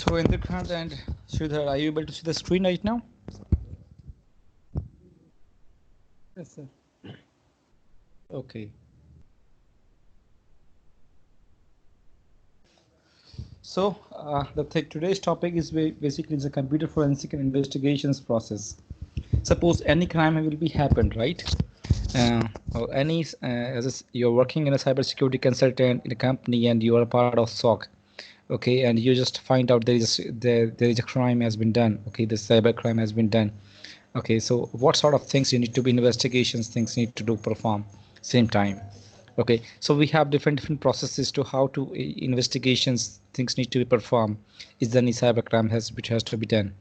So in the front end, Sridhar, are you able to see the screen right now? Yes, sir. Okay. So today's topic is basically the computer forensic and investigations process. Suppose any crime will be happened, right? Or any you're working in a cybersecurity consultant in a company and you are a part of SOC, okay, and you just find out there is a crime has been done, okay, the cyber crime has been done, okay. So what sort of things you need to be investigations things need to do perform same time, okay. So we have different processes to how to investigations things need to be performed is there any cyber crime has which has to be done.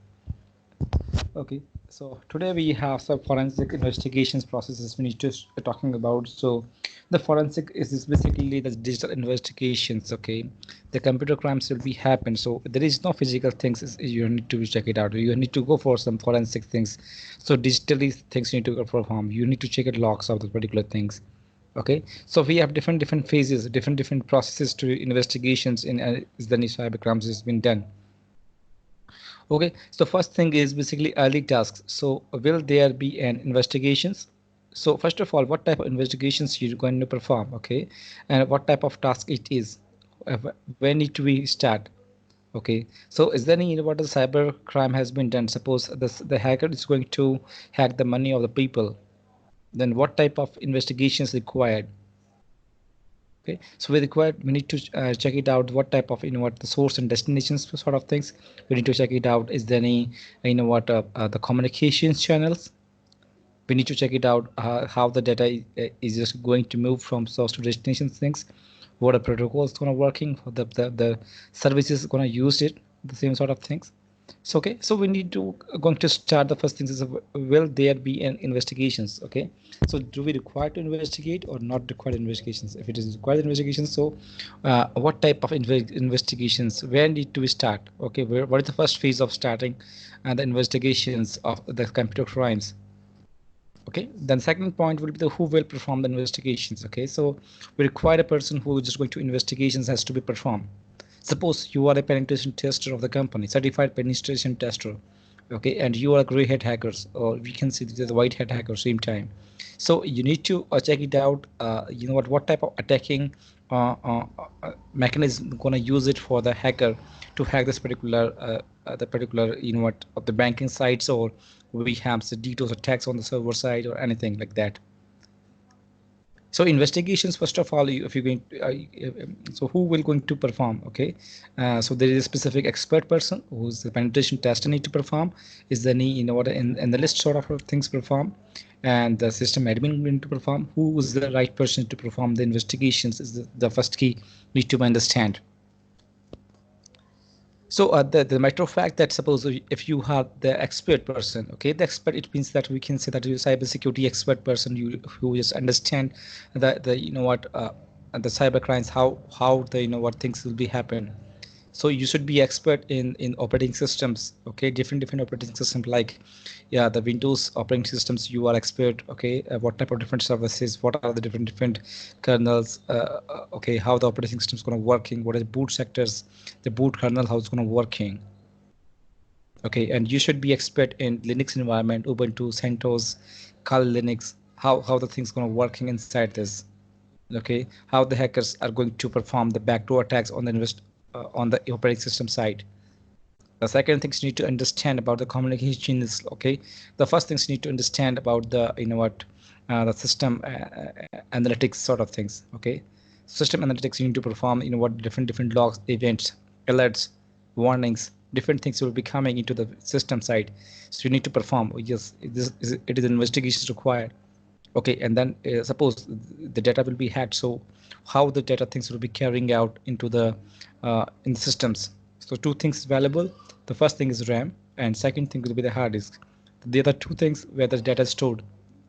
Okay, so today we have some forensic investigations processes we need to talking about. So the forensic is basically the digital investigations. Okay, the computer crimes will be happen. So there is no physical things. You need to check it out. You need to go for some forensic things. So digitally things you need to perform. You need to check it logs of the particular things. Okay, so we have different phases, different processes to investigations in is the cyber crimes has been done. Okay, so first thing is basically early tasks. So will there be an investigations? So first of all, what type of investigations you're going to perform? Okay, and what type of task it is? When need to we start? Okay, so is there any what the cyber crime has been done? Suppose the hacker is going to hack the money of the people. Then what type of investigations required? Okay, so we need to check it out what type of what the source and destinations sort of things we need to check it out. Is there any the communications channels? We need to check it out how the data is just going to move from source to destination things, what are protocols going to working for the services going to use it, the same sort of things. So okay, so we need to going to start the first things is will there be an investigations? Okay, so do we require to investigate or not required investigations? If it is required investigations, so what type of investigations, where need to we start? Okay, what is the first phase of starting the investigations of the computer crimes? Okay, then second point will be the who will perform the investigations. Okay, so we require a person who is just going to investigations has to be performed. Suppose you are a penetration tester of the company, certified penetration tester, okay, and you are a gray hat hackers, or we can see the white hat hacker same time. So you need to check it out. What type of attacking mechanism gonna use it for the hacker to hack this particular the particular of the banking sites, or we have the DDoS attacks on the server side or anything like that. So investigations, first of all, if you're going so who will going to perform? Okay, so there is a specific expert person who's the penetration tester need to perform. Is there any in the list sort of things perform, and the system admin going to perform? Who is the right person to perform the investigations is the first key need to understand. So the matter of fact that suppose if you have the expert person, okay, the expert, it means that we can say that you're a cybersecurity expert person, you who just understand the the cyber crimes, how the what things will be happen. So you should be expert in operating systems, okay, different operating systems like yeah the Windows operating systems you are expert, okay, what type of different services, what are the different kernels, okay, how the operating system is going to working, what is boot sectors, the boot kernel, how it's going to working. Okay, and you should be expert in Linux environment, Ubuntu, CentOS, Kali Linux, how the things going to working inside this. Okay, how the hackers are going to perform the backdoor attacks on on the operating system side. The second things you need to understand about the communication is, okay, the first things you need to understand about the the system analytics sort of things. Okay, system analytics you need to perform what different logs, events, alerts, warnings, different things will be coming into the system side, so you need to perform. Yes, it is investigations required. Okay, and then suppose the data will be hacked, so how the data things will be carrying out into the in the systems. So two things valuable. The first thing is RAM, and second thing will be the hard disk. The other two things where the data is stored,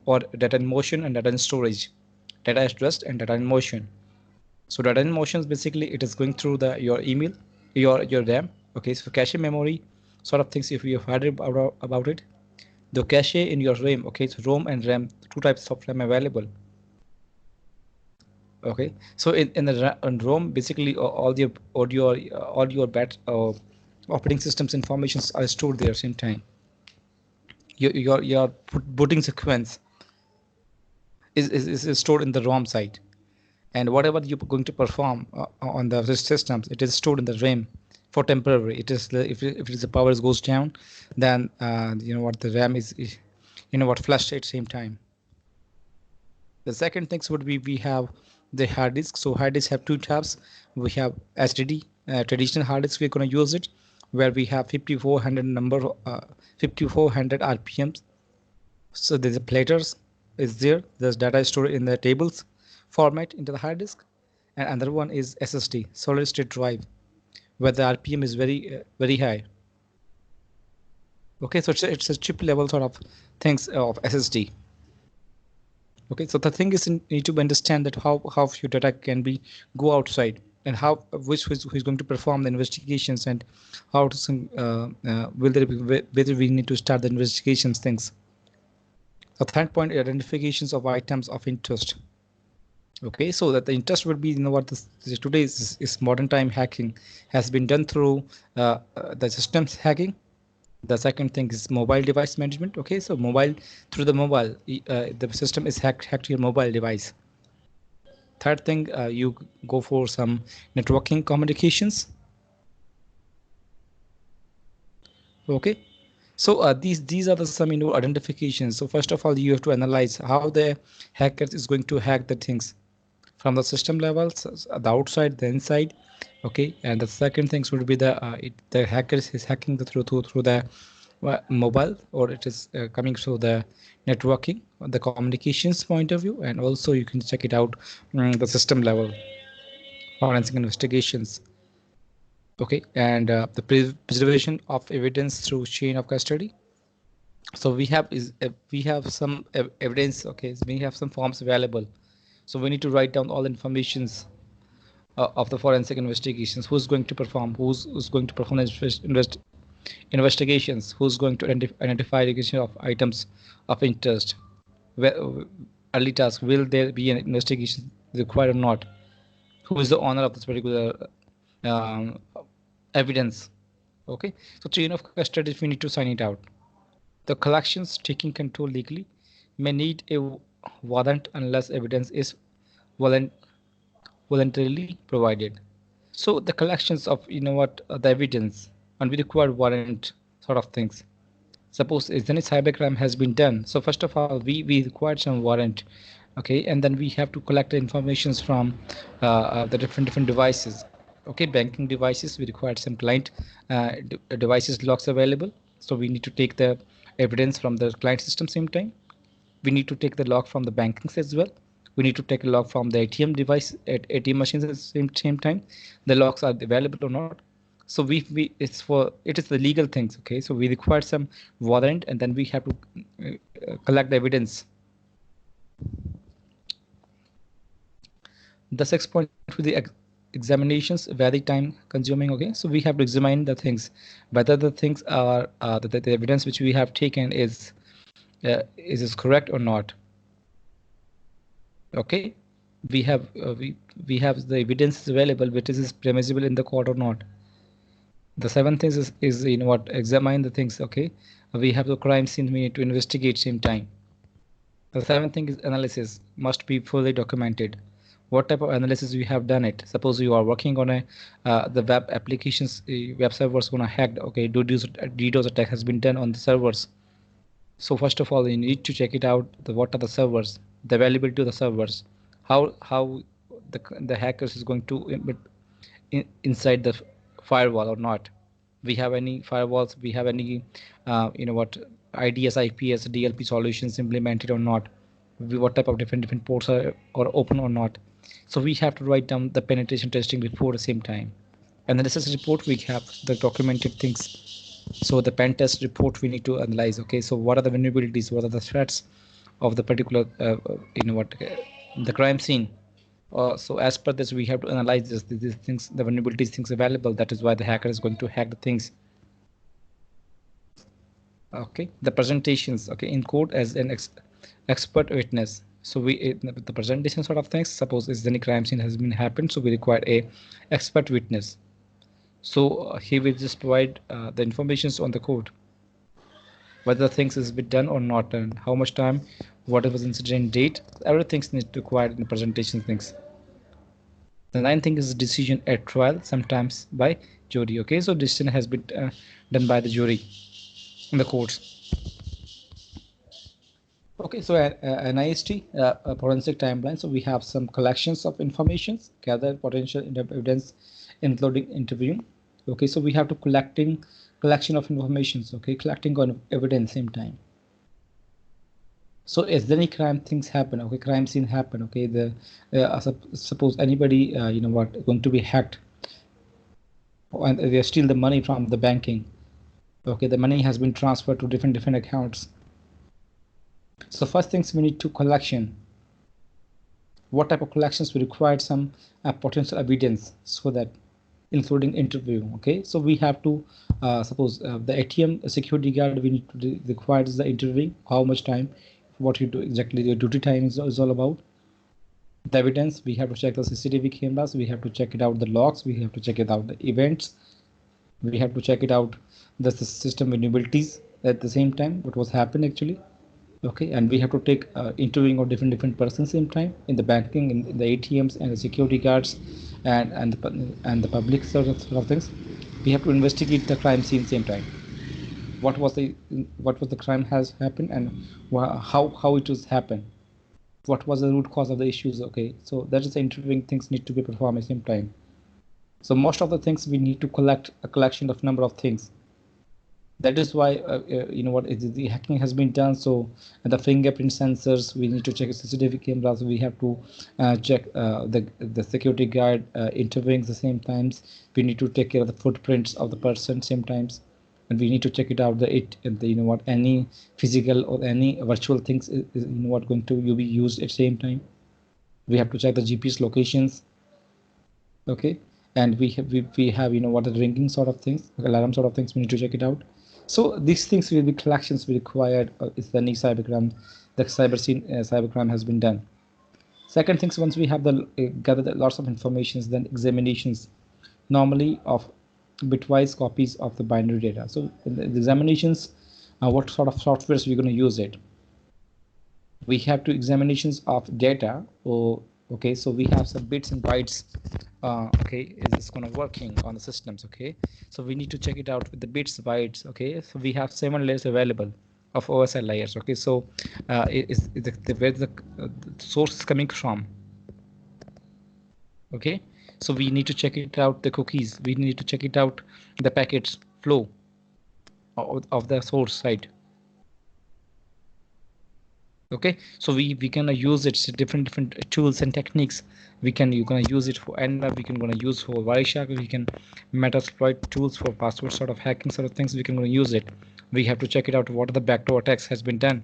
or data in motion and data in storage, data at rest and data in motion. So data in motion is basically it is going through the your email, your RAM. Okay, so cache memory sort of things, if you have heard about it, the cache in your RAM. Okay, so ROM and RAM, two types of RAM available. Okay, so in ROM, basically all your operating systems informations are stored there same time. Your booting sequence is stored in the ROM side, and whatever you're going to perform on the systems, it is stored in the RAM for temporary. It is if it is the power goes down, then you know what, the RAM is you know what, flushed at same time. The second things would be we have the hard disk. So hard disk have two tabs. We have HDD, traditional hard disk. We're going to use it where we have 5400 number, 5400 RPMs. So there's a platters is there. There's data stored in the tables format into the hard disk, and another one is SSD, solid state drive, where the RPM is very high. Okay, so it's a chip level sort of things of SSD. Okay, so the thing is, you need to understand that how your data can be go outside, and how which who's going to perform the investigations, and how to will there be whether we need to start the investigations things. The third point, identifications of items of interest. Okay, so that the interest would be, you know what, this today is modern time hacking has been done through the systems hacking. The second thing is mobile device management. Okay, so mobile, through the mobile, the system is hacked your mobile device. Third thing, you go for some networking communications. Okay, so these are the some identifications. So first of all, you have to analyze how the hacker is going to hack the things from the system levels, the outside, the inside. Okay, and the second things would be the hacker is hacking through the mobile, or it is coming through the networking, the communications point of view, and also you can check it out the system level forensic investigations. Okay, and the preservation of evidence through chain of custody. So we have some evidence. Okay, so we have some forms available, so we need to write down all informations of the forensic investigations. Who's going to perform? Who's going to perform the investigations? Who's going to identify the of items of interest? Early task, will there be an investigation required or not? Who is the owner of this particular um, evidence? Okay, so chain of custody, we need to sign it out. The collections taking control legally may need a warrant unless evidence is voluntarily provided. So the collections of, you know what, the evidence, and we require warrant sort of things. Suppose if any cybercrime has been done, so first of all we required some warrant. Okay, and then we have to collect the informations from the different devices. Okay, banking devices, we required some client devices logs available, so we need to take the evidence from the client system same time. We need to take the log from the bankings as well. We need to take a log from the ATM device at ATM machines at the same time. The logs are available or not. So it is the legal things. Okay, so we require some warrant, and then we have to collect the evidence. The 6.2, the examinations very time consuming. Okay, so we have to examine the things, whether the things are the evidence which we have taken is correct or not. Okay, we have the evidence available, which is permissible in the court or not. The seventh thing is you know what, examine the things. Okay, we have the crime scene, we need to investigate same time. The seventh thing is analysis, must be fully documented. What type of analysis we have done it? Suppose you are working on the web applications, web servers gonna hacked. Okay, DDoS attack has been done on the servers. So first of all, you need to check it out. What are the servers, the availability of the servers, how the hackers is going to inside the firewall or not. We have any firewalls? We have any you know what, IDS, IPS, DLP solutions implemented or not? What type of different ports are open or not? So we have to write down the penetration testing report at the same time. And then this is a report, we have the documented things. So the pen test report we need to analyze. Okay, so what are the vulnerabilities? What are the threats of the particular you know what, the crime scene? So as per this, we have to analyze these things, the vulnerabilities things available. That is why the hacker is going to hack the things. Okay, the presentations. Okay, in court as an expert witness. So the presentation sort of things. Suppose is any crime scene has been happened, so we require a expert witness. So he will just provide the informations on the code, whether things is been done or not done, how much time, what was incident date, everything's need to required in the presentation things. The ninth thing is decision at trial, sometimes by jury. Okay, so decision has been done by the jury in the courts. Okay, so an IST, a forensic timeline. So we have some collections of informations, gather potential evidence, including interviewing. Okay, so we have to collection of informations. Okay, collecting on evidence same time. So is there any crime things happen? Okay, crime scene happen. Okay, the suppose anybody going to be hacked, and they steal the money from the banking. Okay, the money has been transferred to different accounts. So first things we need to collection. What type of collections we require some potential evidence, so that including interview. Okay, so we have to suppose the ATM security guard, we need to requires the interviewing, how much time, what you do exactly, your duty time is all about. The evidence, we have to check the CCTV cameras, we have to check it out the logs, we have to check it out the events, we have to check it out the system vulnerabilities at the same time, what was happened actually. Okay, and we have to take interviewing of different persons same time in the banking, in the ATMs and the security guards, and the public sort of things. We have to investigate the crime scene same time. What was the crime has happened, and how it was happened. What was the root cause of the issues? Okay, so that is the interviewing things need to be performed at the same time. So most of the things we need to collect a collection of number of things. That is why the hacking has been done. So the fingerprint sensors, we need to check CCTV cameras, we have to check the security guard interviewing the same times, we need to take care of the footprints of the person same times, and we need to check it out any physical or any virtual things is going to be used at the same time. We have to check the GPS locations. Okay, and we have what the ringing sort of things, alarm sort of things, we need to check it out. So these things will be collections we required is the any cybercrime, the cybercrime has been done. Second things, once we have the gathered lots of informations, then examinations, normally of bitwise copies of the binary data. So in the examinations, what sort of softwares we're going to use it. We have to examinations of data. Okay, so we have some bits and bytes. Okay, is this going to working on the systems? Okay, so we need to check it out with the bits bytes. Okay, so we have 7 layers available of OSI layers. Okay, so is where the source is coming from. Okay, so we need to check it out the cookies, we need to check it out the packets flow of the source side. Okay, so we can use it different tools and techniques. You're gonna use it for Nmap, we can gonna use for Wireshark, we can metasploit tools for password sort of hacking sort of things, we can gonna use it. We have to check it out what are the backdoor attacks has been done.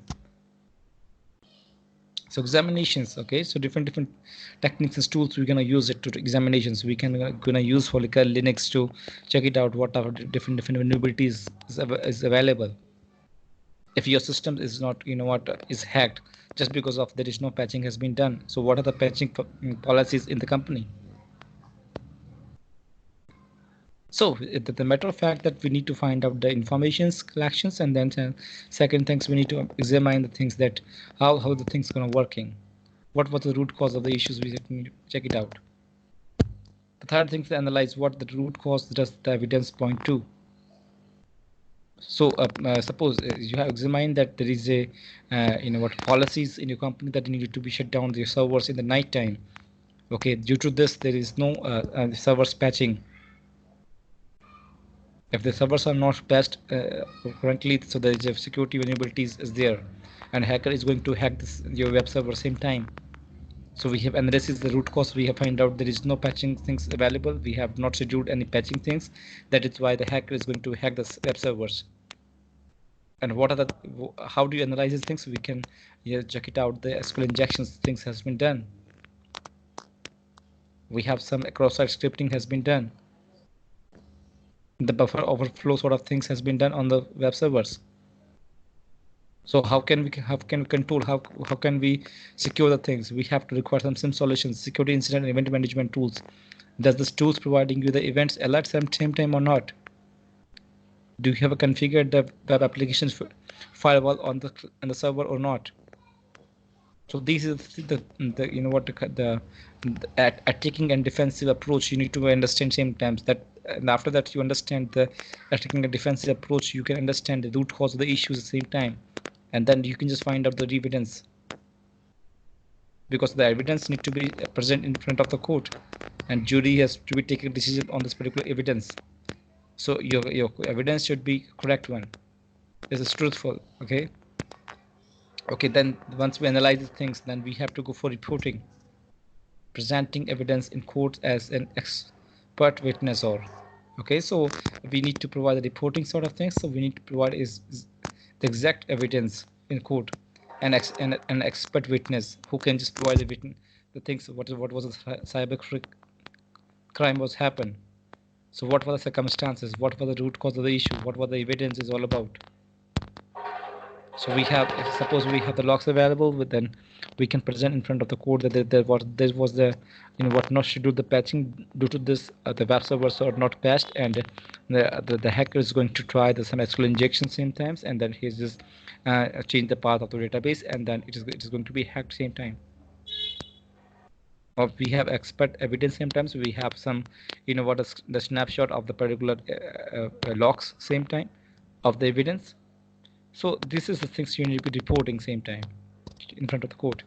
So examinations, okay, so different techniques and tools we're gonna use it to examinations. We can gonna use for like Linux to check it out what are different vulnerabilities is available. If your system is not is hacked just because of there is no patching has been done, so what are the patching policies in the company? So the matter of fact that we need to find out the informations collections, and then second things we need to examine the things that how the things gonna working, what was the root cause of the issues, we need to check it out. The third thing to analyze what the root cause does the evidence point to. So suppose you have examined that there is a what policies in your company that needed to be shut down your servers in the night time. Okay, due to this there is no servers patching. If the servers are not patched currently, so there is a security vulnerabilities is there, and hacker is going to hack your web server same time. So we have analysis the root cause, we have find out there is no patching things available, we have not scheduled any patching things, that is why the hacker is going to hack the web servers. And what are the how do you analyze these things? We can check it out, the SQL injections things has been done, we have some cross-site scripting has been done, the buffer overflow sort of things has been done on the web servers. So how can we control, how can we secure the things? We have to require some SIM solutions, security incident and event management tools. Does this tools providing you the events alerts at the same time or not? Do you have a configured the web applications firewall on the server or not? So this is the you know what the attacking and defensive approach you need to understand same times that, and after that you understand the attacking and defensive approach, you can understand the root cause of the issues at the same time, and then you can just find out the evidence, because the evidence need to be present in front of the court, and jury has to be taking a decision on this particular evidence. So your evidence should be correct one. This is truthful. Okay, then once we analyze these things, then we have to go for reporting, presenting evidence in court as an expert witness, or okay, so we need to provide the reporting sort of things. So we need to provide is the exact evidence in court, an expert witness who can just provide the things, what was the cyber crime was happened. So what were the circumstances, what was the root cause of the issue, what was the evidence is all about. So we have, suppose we have the logs available, but then we can present in front of the court that there was the, you know what, not scheduled the patching due to this, the web servers are not patched, and the hacker is going to try the some SQL injection same times, and then he's just change the path of the database, and then it is going to be hacked same time. Or we have expert evidence same times, we have some, you know what, the snapshot of the particular logs same time of the evidence. So this is the things you need to be reporting same time in front of the court.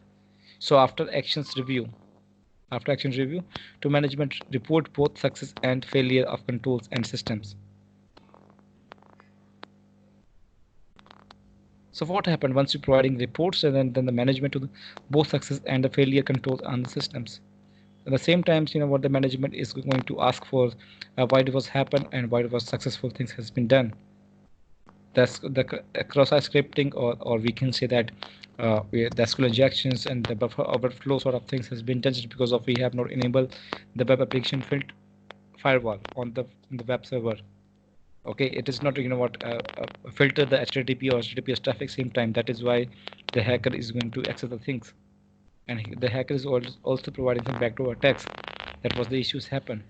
So after actions review, to management report both success and failure of controls and systems. So what happened once you're providing reports, and then the management to both success and the failure controls on the systems. At the same time, you know what, the management is going to ask for why it was happened and why it was successful things has been done. That's the cross-site scripting, or we can say that the SQL injections and the buffer overflow sort of things has been done just because of we have not enabled the web application firewall on the web server. Okay, it is not, you know what, filter the HTTP or HTTPS traffic same time. That is why the hacker is going to access the things, and the hacker is also providing some backdoor attacks. That was the issues happen.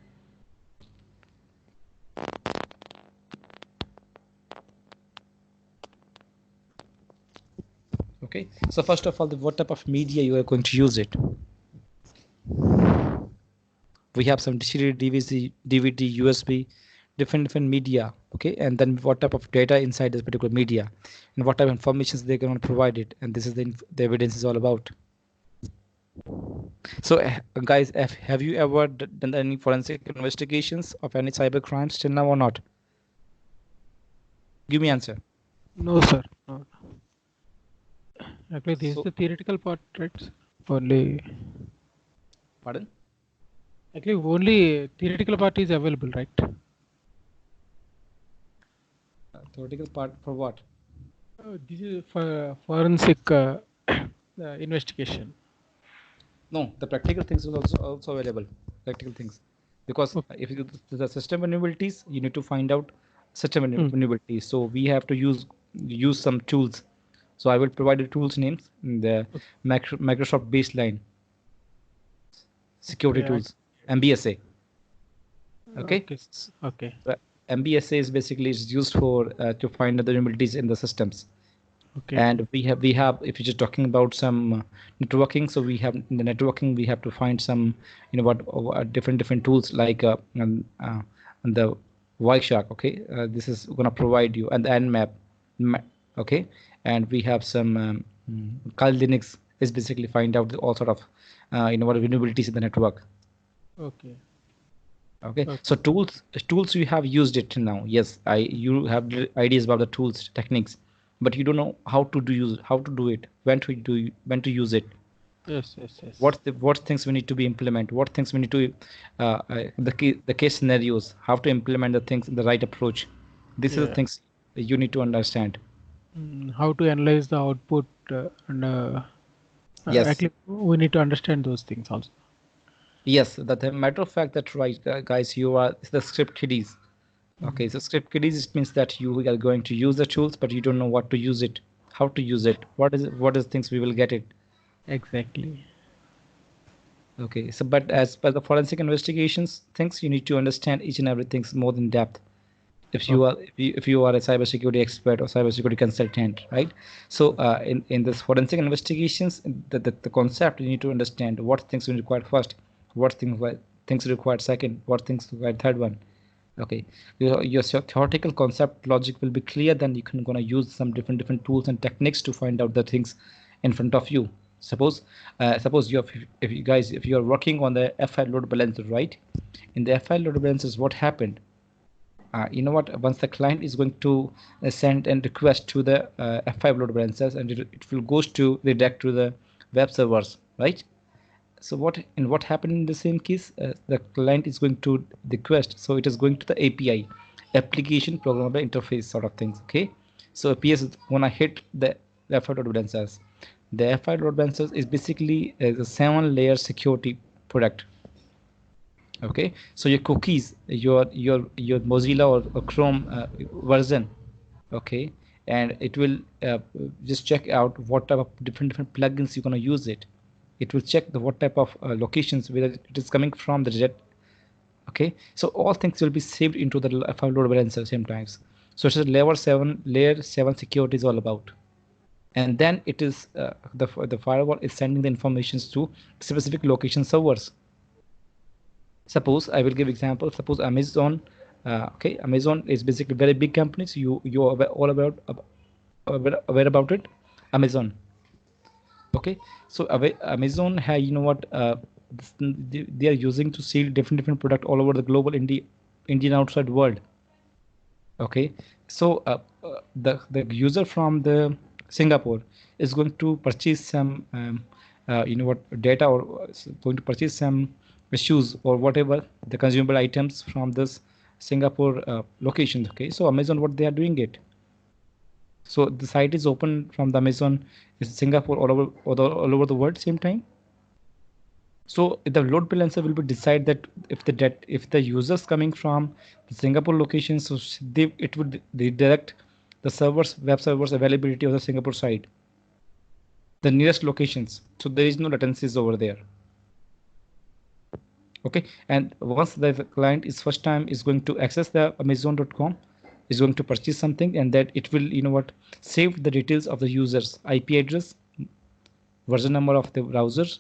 Okay, so first of all, what type of media you are going to use it. We have some DVD, USB, different media. Okay, and then what type of data inside this particular media, and what type of information they're going to provide it, and this is the evidence is all about. So guys, have you ever done any forensic investigations of any cyber crimes till now or not? Give me answer. No, sir. No. Actually, this is the theoretical part, right? Only. Pardon? Actually, only theoretical part is available, right? Theoretical part for what? This is for forensic investigation. No, the practical things is also available. Practical things, because if you the system vulnerabilities, you need to find out system vulnerabilities. So we have to use some tools. So I will provide the tools names in the Microsoft baseline security tools, MBSA. Okay. Okay. MBSA is basically used for to find the vulnerabilities in the systems. Okay. And we have if you're just talking about some networking, so we have in the networking we have to find some, you know what, different tools like and the Wireshark. Okay, this is going to provide you, and the Nmap. Okay, and we have some Kali Linux is basically find out all sort of you know what, vulnerabilities in the network. Okay. So tools you have used it now. Yes, you have ideas about the tools techniques, but you don't know how to do it, when to use it. Yes. What things we need to be implement, what things we need to the case scenarios, how to implement the things in the right approach. These are the things you need to understand. How to analyze the output and yes, actually we need to understand those things also. Yes, the matter of fact that right, guys, you are the script kiddies. Okay, so script kiddies, it means that you are going to use the tools, but you don't know what to use it, how to use it, what is things we will get it. Exactly. Okay, so but as per the forensic investigations things, you need to understand each and everything more in depth. If you are if you are a cybersecurity expert or cybersecurity consultant, right? So in this forensic investigations, the concept you need to understand what things you require first, what things required second, what things require third one. Okay, your theoretical concept logic will be clear, then you can gonna use some different tools and techniques to find out the things in front of you. Suppose you have, if you guys, if you are working on the FI load balancer, right? In the FI load balancers, what happened? You know what, once the client is going to send and request to the F5 load balancers, and it will goes to redirect to the web servers, right? So what happened in the same case, the client is going to request, so it is going to the API, application programmable interface sort of things. Okay, so APS is gonna hit the F5 load balancers. The F5 load balancers is basically a 7-layer security product. Okay, so your cookies, your Mozilla or Chrome version, okay, and it will just check out what type of different plugins you're going to use it. It will check the what type of locations whether it is coming from the jet. Okay, so all things will be saved into the file load balancer same times. So it's a layer 7 security is all about. And then it is the firewall is sending the informations to specific location servers. Suppose I will give example. Suppose Amazon, okay, Amazon is basically very big company. So you are all aware about it. Amazon, okay. So Amazon, you know what, they are using to sell different product all over the global Indian outside world. Okay, so the user from the Singapore is going to purchase some you know what, data, or going to purchase some shoes or whatever the consumable items from this Singapore locations. Okay, so Amazon, what they are doing it, so the site is open from the Amazon is Singapore all over the world same time. So the load balancer will be decide that if the users coming from the Singapore location, so it would redirect the web servers availability of the Singapore side, the nearest locations. So there is no latencies over there. Okay, and once the client is first time is going to access the Amazon.com, is going to purchase something, and that it will, you know what, save the details of the users IP address, version number of the browsers,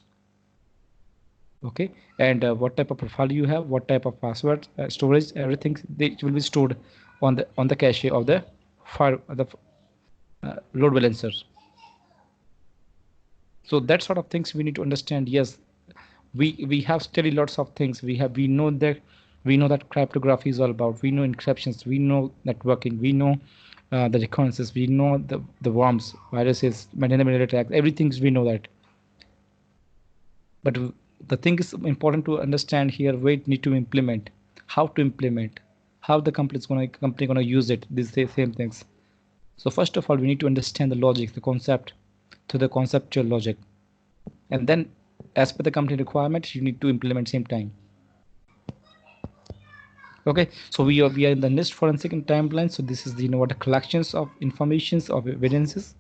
okay, and what type of profile you have, what type of password, storage, everything it will be stored on the cache of the load balancers. So that sort of things we need to understand. Yes, we have studied lots of things. We know that cryptography is all about. We know encryptions. We know networking. We know the reconnaissance. We know the worms, viruses, malware attacks. Everything we know that. But the thing is important to understand here, where it need to implement, how to implement, how the company gonna use it. These same things. So first of all, we need to understand the logic, the concept, to the conceptual logic, and then as per the company requirement, you need to implement same time. Okay, so we are in the NIST forensic timeline. So this is the, you know what, the collections of informations of evidences,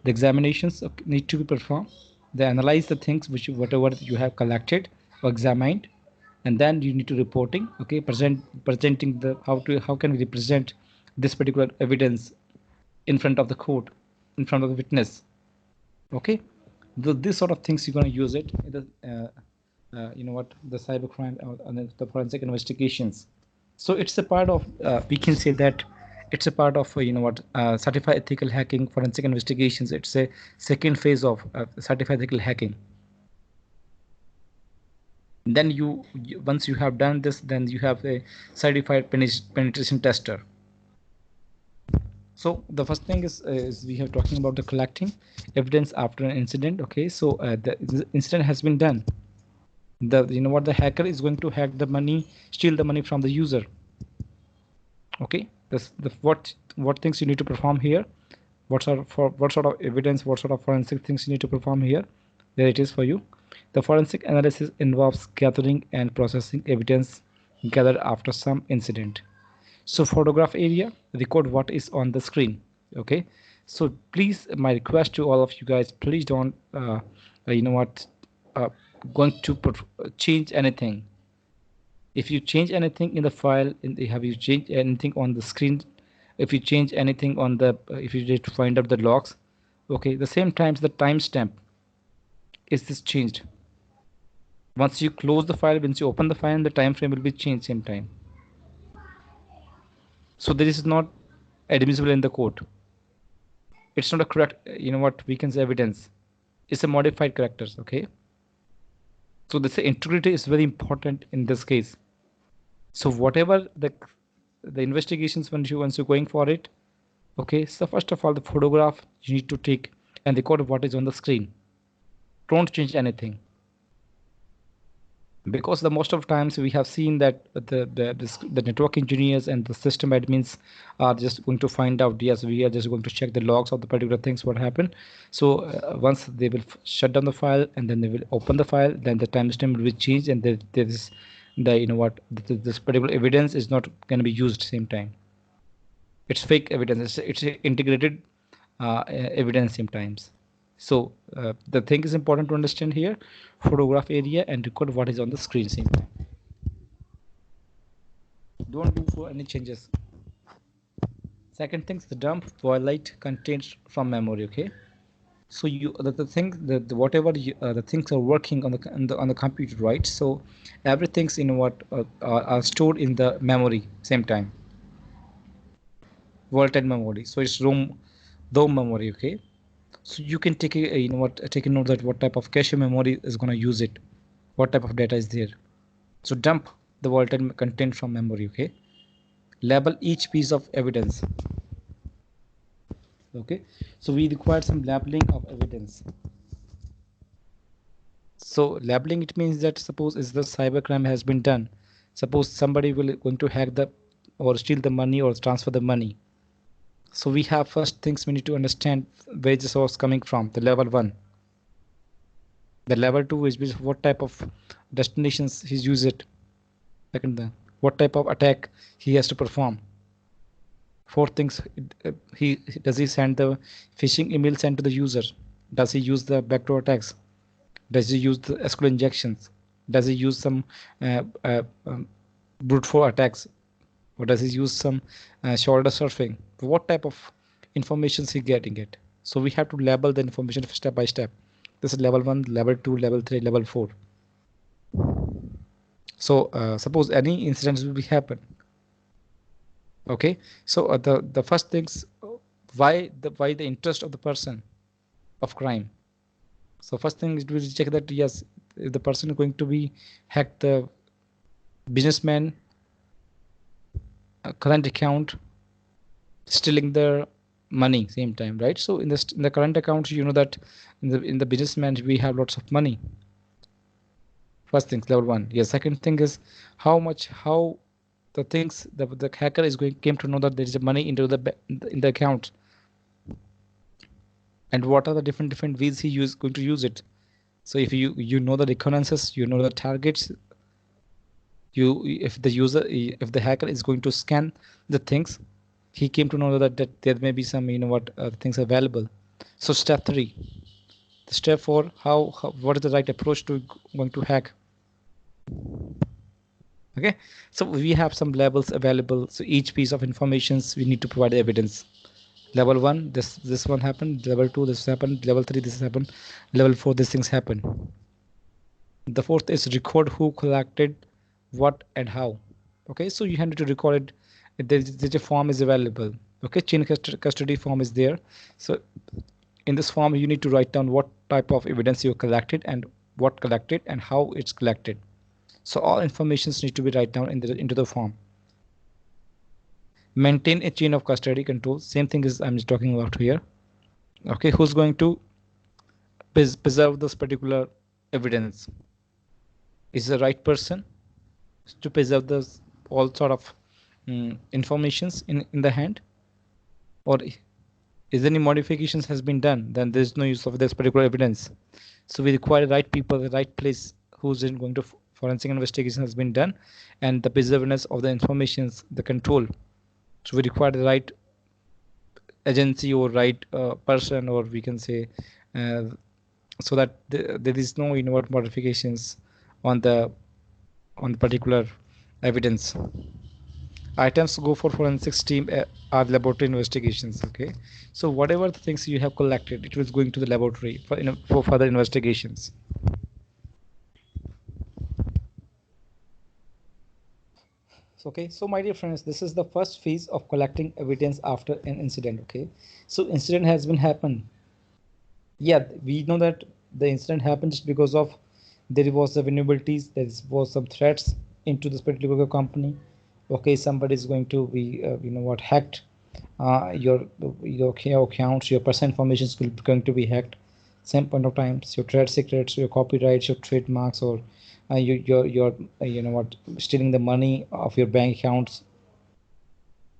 the examinations need to be performed. They analyze the things whatever you have collected or examined, and then you need to reporting. Okay, presenting the how can we represent this particular evidence in front of the court, in front of the witness. Okay, this sort of things you're going to use it in the you know what, the cybercrime and the forensic investigations. So it's a part of we can say that it's a part of you know what, certified ethical hacking forensic investigations. It's a second phase of certified ethical hacking. Then you once you have done this, then you have a certified penetration tester. So the first thing is we are talking about the collecting evidence after an incident. Okay, so the incident has been done. You know what, the hacker is going to hack the money, steal the money from the user. Okay, what things you need to perform here, what sort of evidence, what sort of forensic things you need to perform here. There it is for you. The forensic analysis involves gathering and processing evidence gathered after some incident. So photograph area, record what is on the screen. Okay, So please, my request to all of you guys, please don't, you know what, going to change anything. If you change anything in the file, have you changed anything on the screen? If you change anything on the, if you did find out the logs, okay, the same times the timestamp is this changed. Once you close the file, once you open the file, the time frame will be changed same time. So this is not admissible in the code. It's not a correct, you know what we can say evidence. It's a modified characters, okay? So this integrity is very important in this case. So whatever the investigations once you're going for it, okay, so first of all the photograph you need to take and record what is on the screen. Don't change anything, because the most of times we have seen that the network engineers and the system admins are just going to find out, yes, we are just going to check the logs of the particular things what happened. So once they will shut down the file and then they will open the file, then the timestamp will be changed, and there is the, you know what, this particular evidence is not going to be used same time. It's fake evidence. It's integrated evidence sometimes. So the thing is important to understand here: photograph area and record what is on the screen same time. Don't do for any changes. Second thing is the dump violate content from memory. Okay, so you the thing the whatever you, the things are working on the computer, right? So everything's in what are stored in the memory same time. Volatile memory. So it's ROM memory. Okay, so you can take a, you know what, take a note that what type of cache memory is going to use it, what type of data is there. So dump the volatile content from memory. Okay, label each piece of evidence. Okay, so we require some labeling of evidence. So labeling, it means that suppose is the cybercrime has been done, suppose somebody will going to hack the or steal the money or transfer the money. So we have first things we need to understand where the source coming from, the level 1. The level 2 is what type of destinations he's used it. Second, what type of attack he has to perform. Fourth things, he does he send the phishing email sent to the user? Does he use the backdoor attacks? Does he use the SQL injections? Does he use some brute force attacks? Or does he use some shoulder surfing? What type of information is he getting it? So we have to label the information step by step. This is level 1, level 2, level 3, level 4. So suppose any incidents will be happen. Okay, so the first things, why the interest of the person of crime. So first thing is to check that yes, if the person is going to be hacked the businessman current account, stealing their money same time, right? So in the current account, you know that in the businessman we have lots of money. First things, level 1. Yeah, second thing is how the things the hacker is came to know that there is money into in the account, and what are the different ways he going to use it. So if you know the reconnaissance, you know the targets, if the hacker is going to scan the things, he came to know that there may be some, you know what, things available. So step 3, step 4, what is the right approach to going to hack. Okay, so we have some levels available. So each piece of informations we need to provide evidence. Level 1, this one happened. Level 2, this happened. Level 3, this happened. Level 4, these things happen. The fourth is record who collected what and how. Okay, so you have to record it. There's a form is available. Okay, chain custody form is there. So in this form you need to write down what type of evidence you collected and what collected and how it's collected. So all informations need to be written down into the form. Maintain a chain of custody control. Same thing as I'm just talking about here. Okay, who's going to preserve this particular evidence? Is the right person to preserve this all sort of informations in the hand, or is any modifications has been done, then there's no use of this particular evidence. So we require the right people, the right place, who's in going to forensic investigation has been done, and the preservedness of the informations, the control. So we require the right agency or right person, or we can say so that there is no what modifications on the particular evidence. Items go for forensics team are laboratory investigations. Okay, so whatever the things you have collected, it was going to the laboratory for further investigations. Okay, so my dear friends, this is the first phase of collecting evidence after an incident. Okay, so incident has been happened. Yeah, we know that the incident happened just because of there was the vulnerabilities, there was some threats into this particular company. Okay, somebody is going to be hacked. Your accounts, your personal information is going to be hacked. Same point of times, your trade secrets, your copyrights, your trademarks, or your stealing the money of your bank accounts,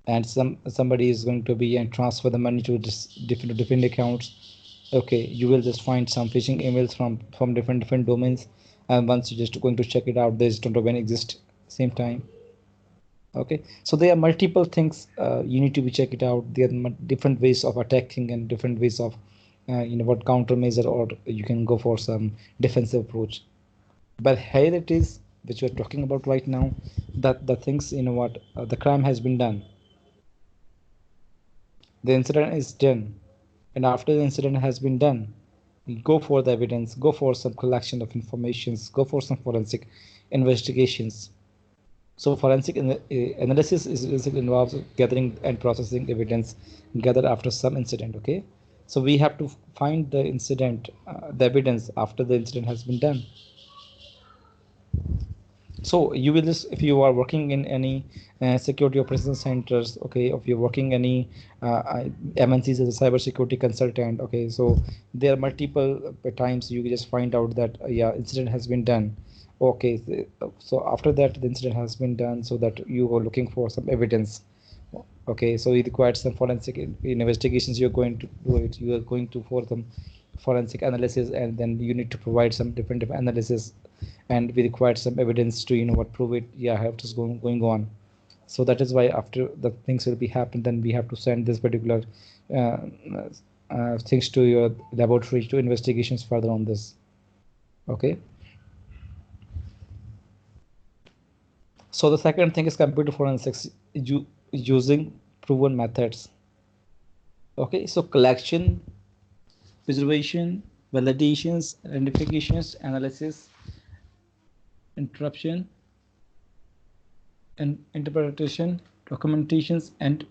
and somebody is going to be and transfer the money to different accounts. Okay, you will just find some phishing emails from different domains, and once you just going to check it out, they just don't even exist same time. Okay, so there are multiple things you need to be check it out. There are different ways of attacking and different ways of what countermeasure, or you can go for some defensive approach. But here it is, which we're talking about right now, that the things the crime has been done, the incident is done, and after the incident has been done, you go for the evidence, go for some collection of informations, go for some forensic investigations. So forensic analysis is involves gathering and processing evidence gathered after some incident. Okay, so we have to find the incident, the evidence after the incident has been done. So you will just, if you are working in any security operations centers, okay, if you're working any MNCs as a cyber security consultant, okay, so there are multiple times you just find out that yeah, incident has been done. Okay, so after that the incident has been done, so that you are looking for some evidence. Okay, so it requires some forensic investigations. You're going to do it. You are going to for some forensic analysis, and then you need to provide some different analysis, and we required some evidence to prove it. Yeah, have to going on. So that is why after the things will be happened, then we have to send this particular uh, things to your laboratory to investigations further on this. Okay, so the second thing is computer forensics, using proven methods. Okay, so collection, preservation, validations, identifications, analysis, interruption, and interpretation, documentations, and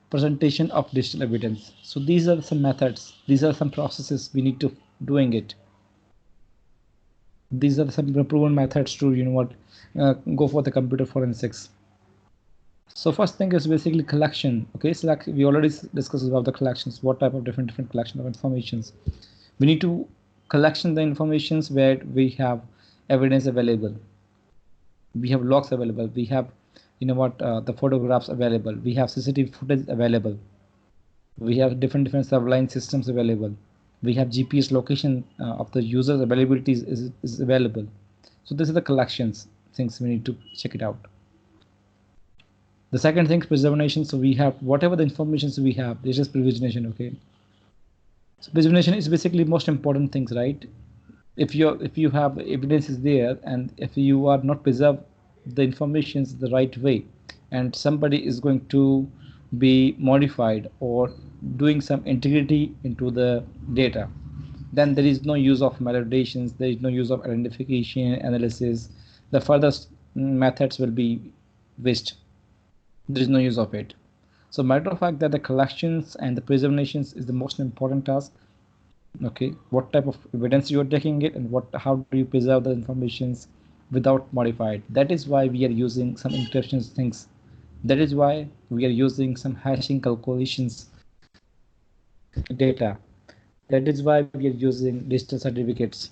presentation of digital evidence. So these are some methods, these are some processes we need to doing it. These are some proven methods to go for the computer forensics. So first thing is basically collection. Okay, so like we already discussed about the collections, what type of different collection of informations. We need to collection the informations where we have evidence available, we have logs available, we have the photographs available, we have CCTV footage available, we have different subline systems available, we have GPS location of the users availability is available. So this is the collections things we need to check it out. The second thing is preservation. So we have whatever the information we have, this is preservation. Okay, so preservation is basically most important things, right? If you have evidence is there, and if you are not preserve the information the right way, and somebody is going to be modified or doing some integrity into the data, then there is no use of validations, there is no use of identification analysis. The further methods will be waste. There is no use of it. So matter of fact that the collections and the preservations is the most important task. Okay, what type of evidence you are taking it, and how do you preserve the informations without modified. That is why we are using some encryption things. That is why we are using some hashing calculations data. That is why we are using digital certificates.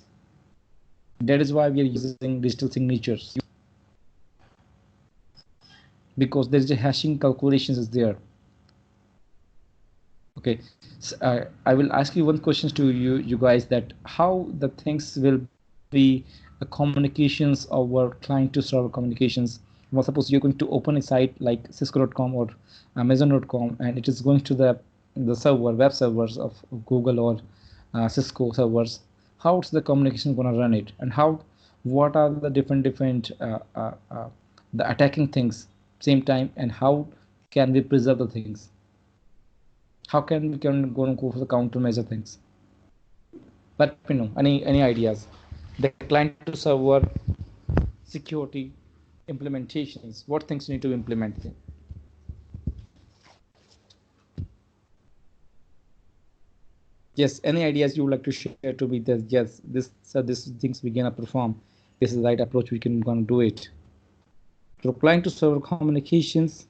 That is why we are using digital signatures, because there is a hashing calculations is there. Okay, so, I will ask you one question to you guys, that how the things will be communications over client to server communications. Well, suppose you're going to open a site like cisco.com or amazon.com, and it is going to the the server, web servers of Google or Cisco servers, how's the communication going to run it, and what are the different the attacking things same time, and how can we preserve the things? How can we go for the countermeasure things? Let me know any ideas. The client to server security implementations. What things you need to implement? Yes, any ideas you would like to share to me? That yes, this things we gonna perform. This is the right approach. We can gonna do it. So client to server communications.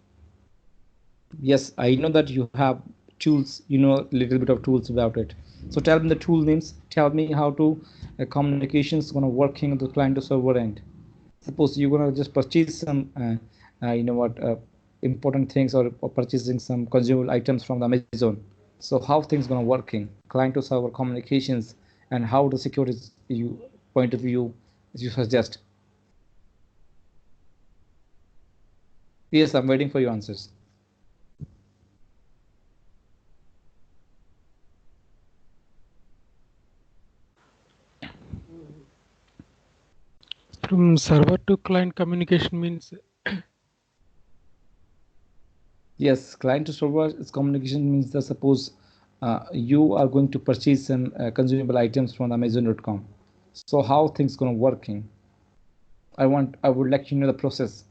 Yes, I know that you have tools. You know a little bit of tools about it. So tell me the tool names. Tell me how to communications gonna working on the client to server end. Suppose you're gonna just purchase some important things, or purchasing some consumable items from the Amazon. So how things gonna working client to server communications, and how the security you point of view you suggest? Yes, I'm waiting for your answers. From server to client communication means Yes, client to server communication means that suppose you are going to purchase some consumable items from Amazon.com. So how things gonna working? I would like to know the process.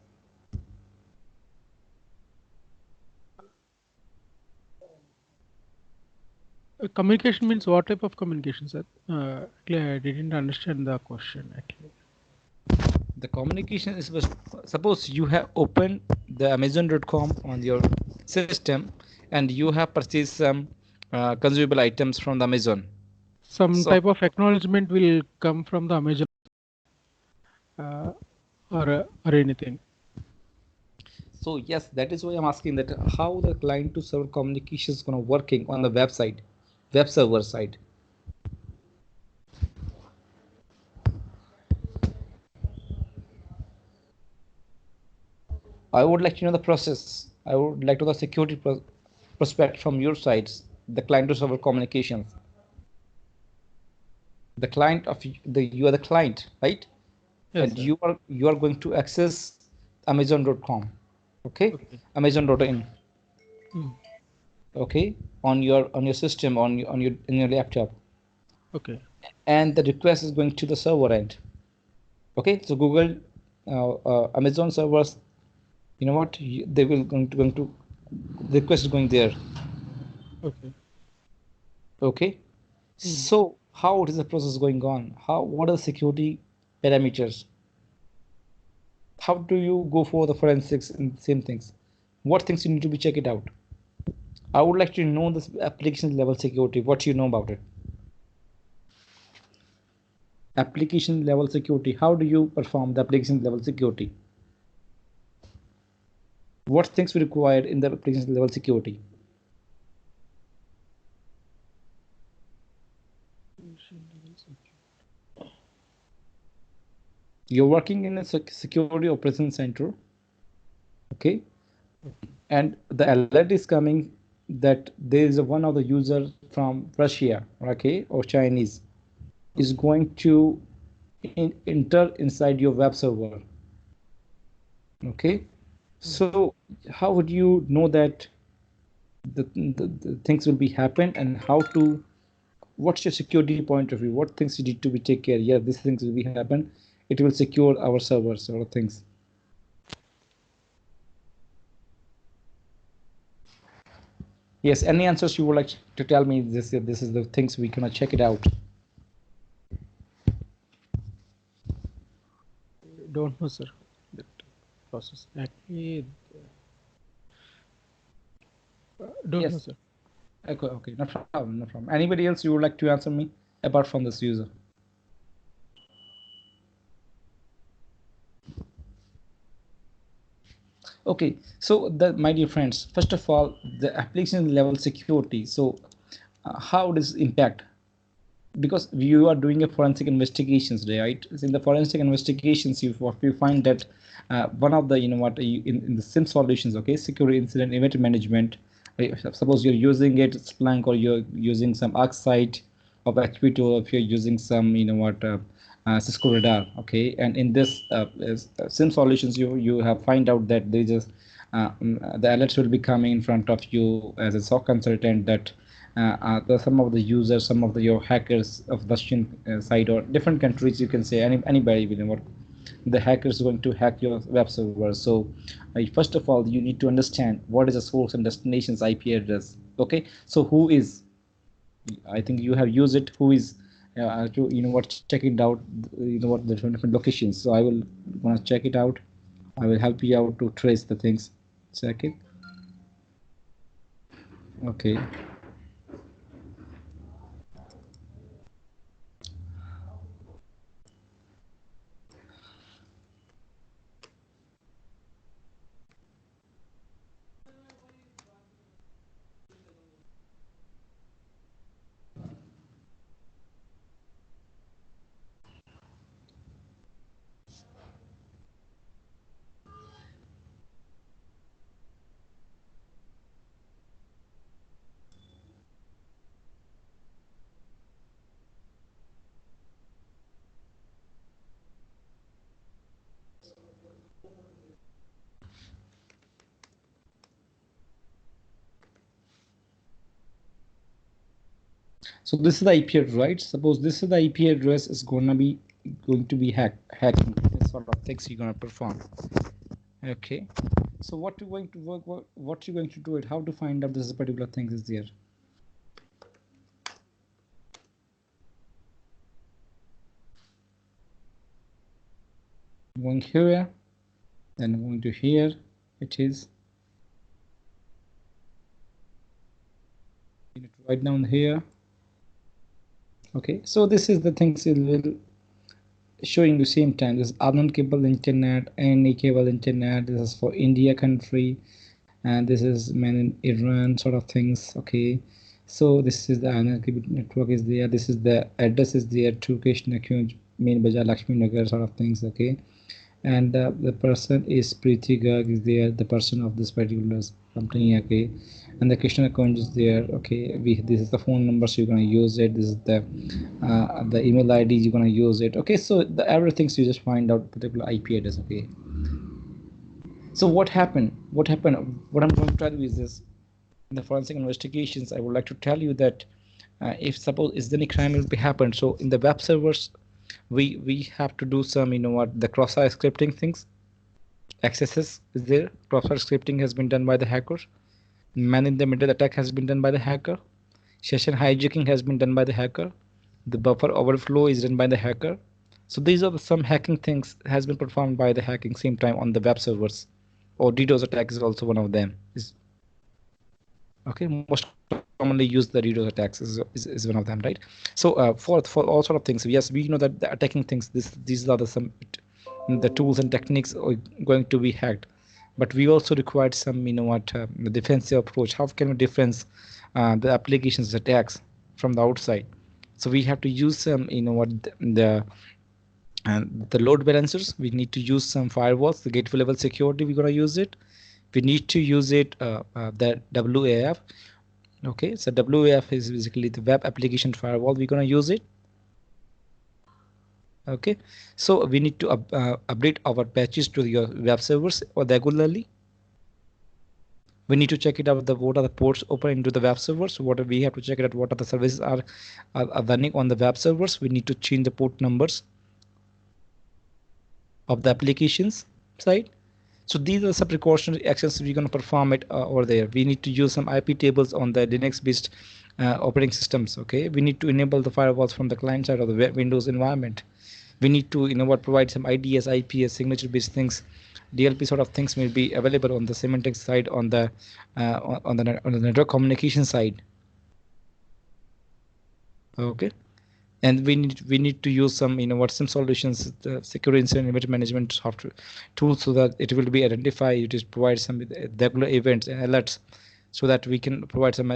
communication means what type of communication, sir? Actually, I didn't understand the question actually. The communication is suppose you have opened the Amazon.com on your system, and you have purchased some consumable items from the Amazon. Some type of acknowledgement will come from the Amazon or anything. So yes, that is why I'm asking that how the client to server communication is going to working on the website, web server side. I would like to know the process. I would like to know the security prospect from your sides, the client to server communications. The client of you are the client, right? Yes, and sir. you are going to access Amazon.com, okay? Amazon.in, okay, on your system, in your laptop. Okay. And the request is going to the server end. Okay, so Google, Amazon servers, you know what? They will going to the request is going there. Okay. Okay. So how is the process going on? What are the security parameters? How do you go for the forensics and same things? What things you need to be check it out? I would like to know this application level security. What you know about it? Application level security. How do you perform the application level security? What things we required in the application level security? You're working in a security operations center, okay? And the alert is coming that there is one of the user from Russia, okay, or Chinese, is going to enter inside your web server, okay? So how would you know that the things will be happen, and how to, what's your security point of view? What things you need to be take care? Yeah, these things will be happen. It will secure our servers or things. Yes, any answers you would like to tell me? This is the things we gonna check it out. Don't know, sir. That process actually don't know, sir. Okay, no problem, no problem. Anybody else you would like to answer me apart from this user? Okay, so my dear friends, first of all, the application level security. So how does impact? Because you are doing a forensic investigations, right? In the forensic investigations, you find that one of the in the SIM solutions, okay, security incident event management, Suppose you're using it Splunk, or you're using some ArcSight of HP tool, if you're using some Cisco radar, okay, and in this SIM solutions, you have find out that they just the alerts will be coming in front of you as a SOC consultant, that some of the users, some of your hackers of Russian side or different countries, you can say anybody what the hacker is going to hack your web server. So first of all, you need to understand what is the source and destination's IP address. Okay, so who is, I think you have used it, who is to check it out, what the different locations. So I will want to check it out. I will help you out to trace the things. Check it. Okay. So this is the IP address, right? Suppose this is the IP address is going to be hacking. This sort of things you're gonna perform. Okay. So what you're going to work, what you're going to do it, how to find out this particular thing is there. Going here, then going to here, it is. You need to write down here. Okay, so this is the things it will showing the same time. This is unknown cable internet, any cable internet. This is for India country, and this is man in Iran sort of things. Okay, so this is the network is there. This is the address is there. Turkish main bazaar Lakshmi Nagar sort of things. Okay, and the person is Preeti Garg is there, the person of this particular company. Okay, and the Krishna account is there. Okay, this is the phone number, so you're gonna use it. This is the email ID, you're gonna use it. Okay, so the everything, so you just find out particular IP address. Okay, so what happened, what I'm going to tell you is this: in the forensic investigations, I would like to tell you that if suppose is there any crime will be happened, so in the web servers we have to do some the cross-site scripting things. Accesses is there, cross-site scripting has been done by the hacker. Man in the middle attack has been done by the hacker. Session hijacking has been done by the hacker. The buffer overflow is done by the hacker. So these are some hacking things has been performed by the hacking same time on the web servers. Or DDoS attack is also one of them. Okay, most commonly used the DDoS attacks is one of them, right? So for all sort of things, yes, we know that the attacking things, these are the tools and techniques are going to be hacked, but we also required some the defensive approach. How can we defend the applications attacks from the outside? So we have to use some the load balancers. We need to use some firewalls, the gateway level security. We're gonna use it. We need to use it the WAF. Okay, so WAF is basically the web application firewall. We're gonna use it. Okay, so we need to update our patches to your web servers or regularly. We need to check it out what are the ports open into the web servers. We have to check it out what are the services are running on the web servers. We need to change the port numbers of the applications side. So these are some precautionary actions we're going to perform it over there. We need to use some IP tables on the Linux based operating systems. Okay, we need to enable the firewalls from the client side of the Windows environment. We need to provide some IDS, IPS, signature based things. DLP sort of things may be available on the semantic side, on the network communication side. Okay, and we need to use some SIM solutions, the secure incident event management software tools, so that it will be identify, it is provide some regular events and alerts, so that we can provide some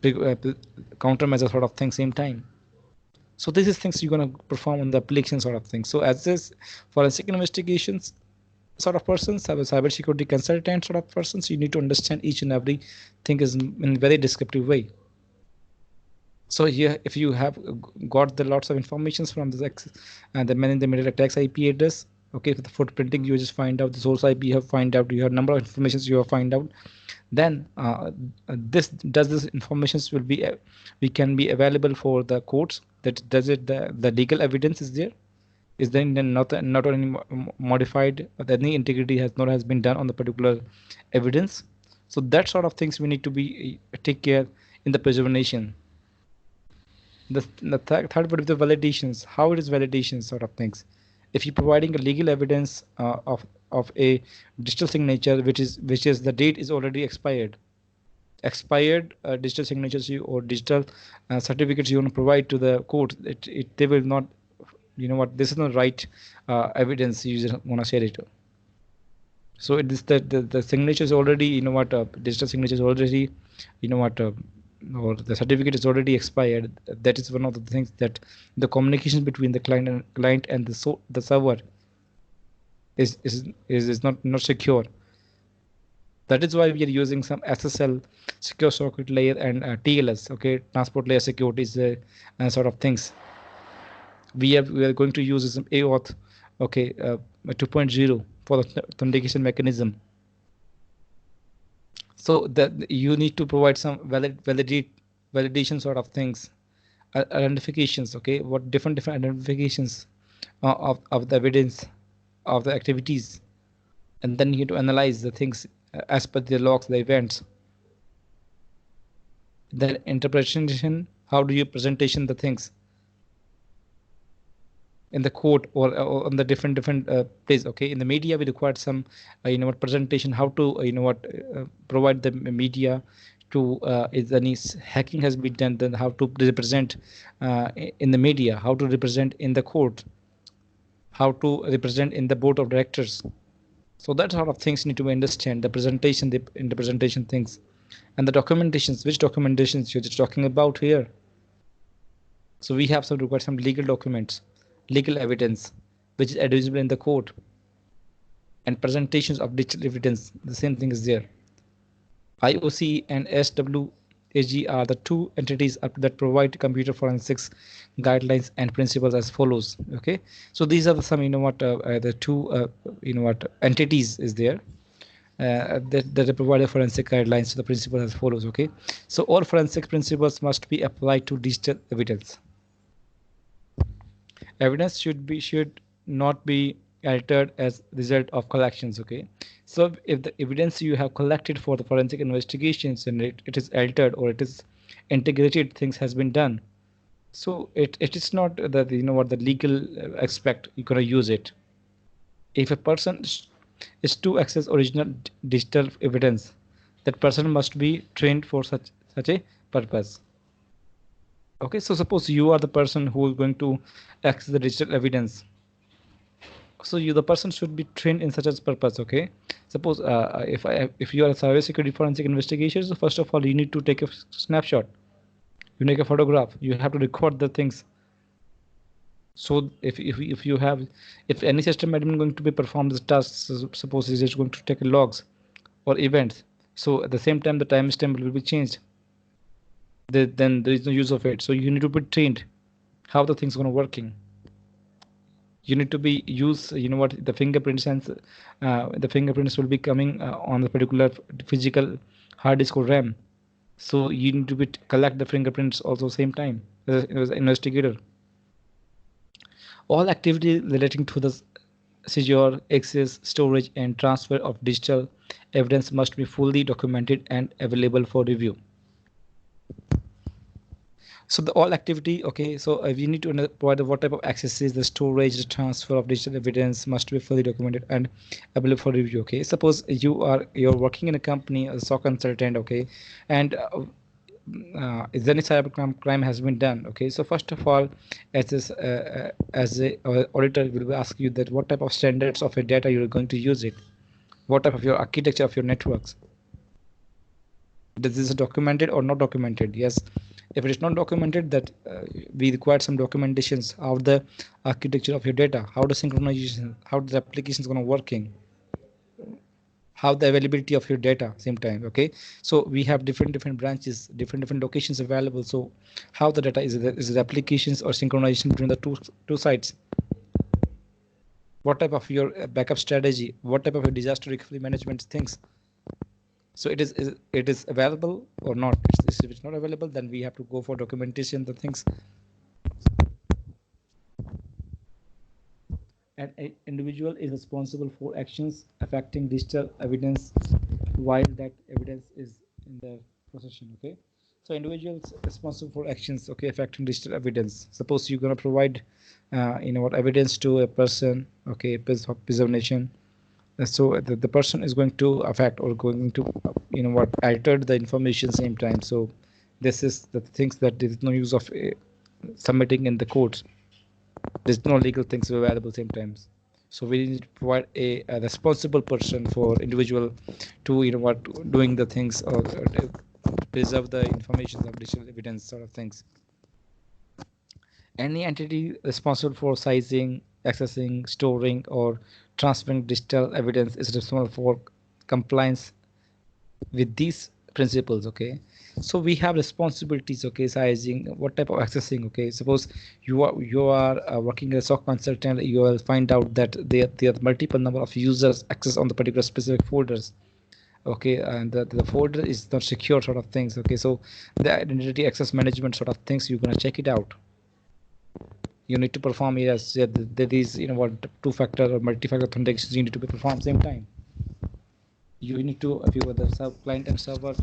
countermeasure sort of thing same time. So this is things you're going to perform on the application sort of thing. So as this forensic investigations, sort of persons, cybersecurity consultant sort of persons. You need to understand each and every thing is in a very descriptive way. So here, if you have got the lots of informations from this the man-in-the-middle attacks IP address, okay, for the footprinting, you just find out the source IP, you have find out, you have number of informations you have find out. Then this informations will be we can be available for the courts. That does it the legal evidence is there. Is then not only modified, but any integrity has been done on the particular evidence. So that sort of things we need to be take care in the preservation. The third part of the validations, how it is validation sort of things. If you're providing a legal evidence of a digital signature, which is the date is already expired, digital signatures or digital certificates you want to provide to the court, they will not, you know what, this is not right evidence you just want to share it. So it is the signature is already, you know what, digital signature is already, you know what, or the certificate is already expired. That is one of the things that the communication between the client and the server is not secure. That is why we are using some SSL, secure socket layer, and TLS, okay, transport layer securities sort of things. We are going to use some AAuth, okay, 2.0 for the authentication mechanism. So that you need to provide some validation sort of things, identifications, okay, what different identifications of the evidence of the activities, and then you need to analyze the things as per the logs, the events. Then interpretation, how do you presentation the things in the court or on the different place, okay. In the media we required some you know what, presentation, how to you know what, provide the media to if any hacking has been done, then how to represent in the media, how to represent in the court, how to represent in the board of directors. So that sort of things need to understand the presentation, in the presentation things, and the documentations, which documentations you're just talking about here. So we have required some legal documents, legal evidence, which is admissible in the court, and presentations of digital evidence. The same thing is there. IOC and SWAG are the two entities that provide computer forensics guidelines and principles as follows. Okay, so these are some, you know what, the two you know what, entities is there that provide forensic guidelines to the principles as follows. Okay, so all forensic principles must be applied to digital evidence. Evidence should not be altered as result of collections. Okay, so if the evidence you have collected for the forensic investigations and it is altered or it is integrated things has been done, so it is not that, you know what, the legal aspect you're going to use it. If a person is to access original digital evidence, that person must be trained for such a purpose. Okay, so suppose you are the person who is going to access the digital evidence, so the person should be trained in such a purpose. Okay, suppose if you are a cybersecurity forensic investigator, so first of all you need to take a snapshot, you make a photograph, you have to record the things. So if any system admin going to be perform this task, suppose is just going to take logs or events, so at the same time the timestamp will be changed, then there is no use of it. So you need to be trained how the things going to working. You need to be use, you know what, the fingerprints, and the fingerprints will be coming on the particular physical hard disk or RAM. So you need to be collect the fingerprints also same time as investigator. All activity relating to the seizure, access, storage, and transfer of digital evidence must be fully documented and available for review. So the all activity, okay, so we need to provide what type of accesses, the storage, the transfer of digital evidence must be fully documented and available for review. Okay, suppose you're working in a company as a SOC consultant, okay, and is there any cyber crime has been done? Okay, so first of all, as a auditor will ask you that what type of standards of your data you're going to use it, what type of your architecture of your networks. This is documented or not documented? Yes. If it is not documented, that we require some documentations of the architecture of your data, how the synchronization, how the application is going to working. how the availability of your data same time. Okay, so we have different branches, different locations available. So how the data is it applications or synchronization between the two sides? What type of your backup strategy, what type of your disaster recovery management things? So it is available or not. If it's not available, then we have to go for documentation, the things. An individual is responsible for actions affecting digital evidence while that evidence is in the possession. Okay, so individuals responsible for actions, okay, affecting digital evidence. Suppose you're going to provide what evidence to a person, okay, piece of nation. So the person is going to affect or going to alter the information same time. So this is the things that there is no use of submitting in the courts. There's no legal things available same times. So we need to provide a responsible person for individual to doing the things or preserve the information of digital evidence sort of things. Any entity responsible for sizing, accessing, storing, or transferring digital evidence is responsible for compliance with these principles. Okay, so we have responsibilities, okay, sizing, what type of accessing. Okay, suppose you are working as a SOC consultant, you will find out that there are multiple number of users access on the particular specific folders. Okay, and the folder is not secure sort of things. Okay, so the identity access management sort of things, you're going to check it out. You need to perform, yes, yeah, there is two-factor or multi-factor authentication you need to be performed same time. You need to view the client and server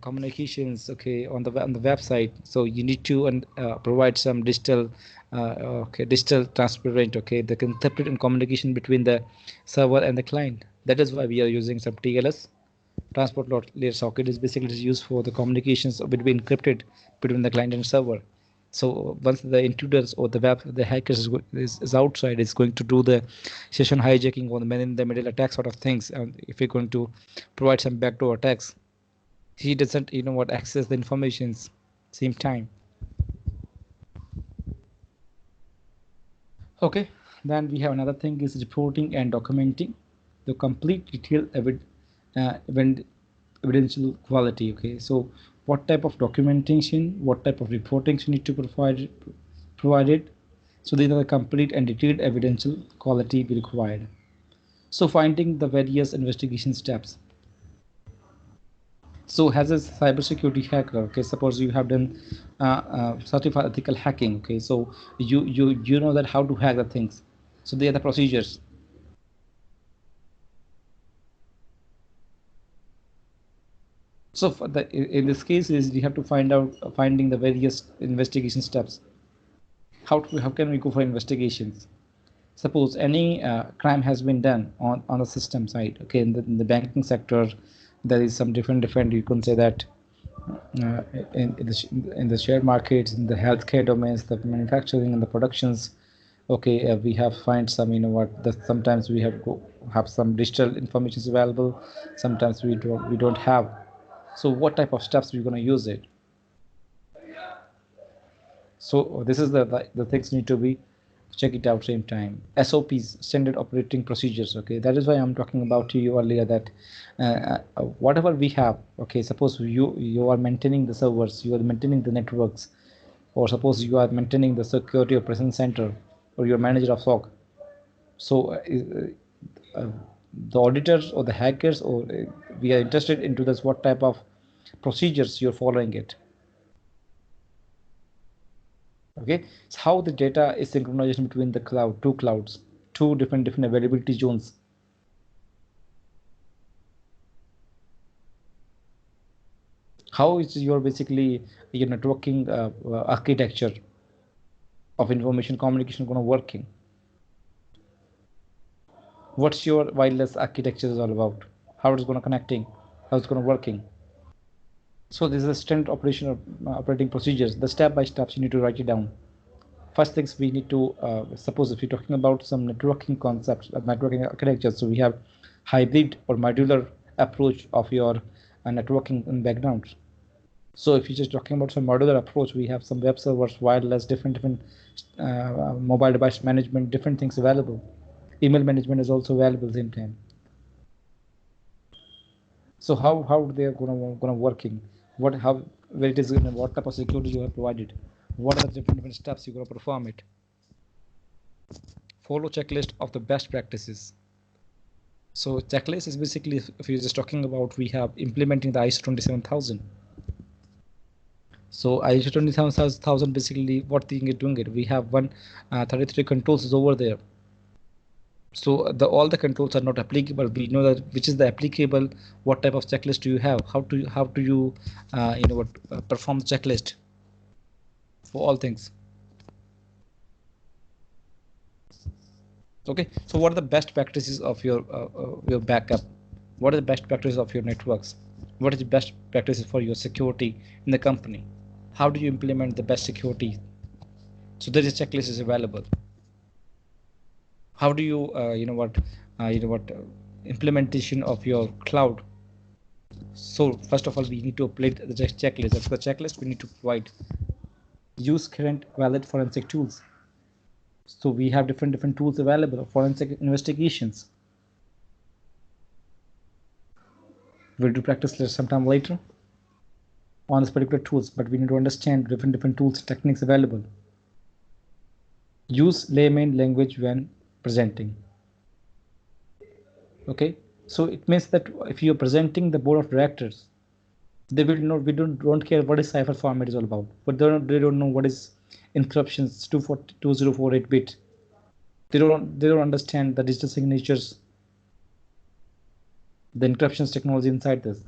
communications, okay, on the website. So you need to provide some digital digital transparent, okay, the encrypted and communication between the server and the client. That is why we are using some TLS, transport layer socket. Is basically used for the communications between encrypted between the client and server. So once the intruders or the hackers is outside, is going to do the session hijacking or the man in the middle attack sort of things. And if you're going to provide some backdoor attacks, he doesn't access the informations same time. Okay, then we have another thing is reporting and documenting the complete detailed evidential quality. Okay, so what type of documentation, what type of reporting you need to provide it. So these are the complete and detailed evidential quality be required. So finding the various investigation steps. So as a cybersecurity hacker, okay, suppose you have done certified ethical hacking. Okay, so you know that how to hack the things. So they are the procedures. So for in this case is you have to finding the various investigation steps. How can we go for investigations? Suppose any crime has been done on the system side. Okay, in the banking sector, there is some different. You can say that uh, in the share markets, in the healthcare domains, the manufacturing and the productions. Okay, we have find some sometimes we have some digital information available, sometimes we don't have. So what type of steps we're going to use it? So this is the things need to be check it out same time. SOPs, standard operating procedures. Okay, that is why I'm talking about to you earlier that whatever we have. Okay, suppose you are maintaining the servers, you are maintaining the networks, or suppose you are maintaining the security operations center, or you're manager of SOC. So the auditors or the hackers or we are interested into this, what type of procedures you're following it. Okay, so how the data is synchronization between the two clouds, two different availability zones. How is your basically your networking architecture of information communication going to working? What's your wireless architecture is all about? How it's going to connecting? How it's going to working? So this is a standard operating procedures. The step by steps you need to write it down. First things we need to suppose if you're talking about some networking concepts, networking architecture. So we have hybrid or modular approach of your networking in backgrounds. So if you're just talking about some modular approach, we have some web servers, wireless, different mobile device management, different things available. Email management is also available same time. So how they are gonna working? What how where it is gonna, what type of security you have provided? What are the different steps you're gonna perform it? Follow checklist of the best practices. So checklist is basically, if you're just talking about, we have implementing the ISO 27000. So ISO 27000 basically what thing is doing it? We have 133 controls is over there. So all the controls are not applicable. We know that which is the applicable. What type of checklist do you have? How do you perform the checklist for all things? Okay, so what are the best practices of your backup? What are the best practices of your networks? What is the best practices for your security in the company? How do you implement the best security? So there is checklist is available. How do you implementation of your cloud? So first of all, we need to apply the checklist. As for the checklist, we need to provide use current valid forensic tools. So we have different tools available, forensic investigations. We'll do practice sometime later on this particular tools, but we need to understand different tools, techniques available. Use layman language when presenting. Okay, so it means that if you're presenting the board of directors, they will not, we don't care what is cipher format is all about, but they don't know what is encryptions 2048 bit. They don't understand the digital signatures, the encryptions technology inside this.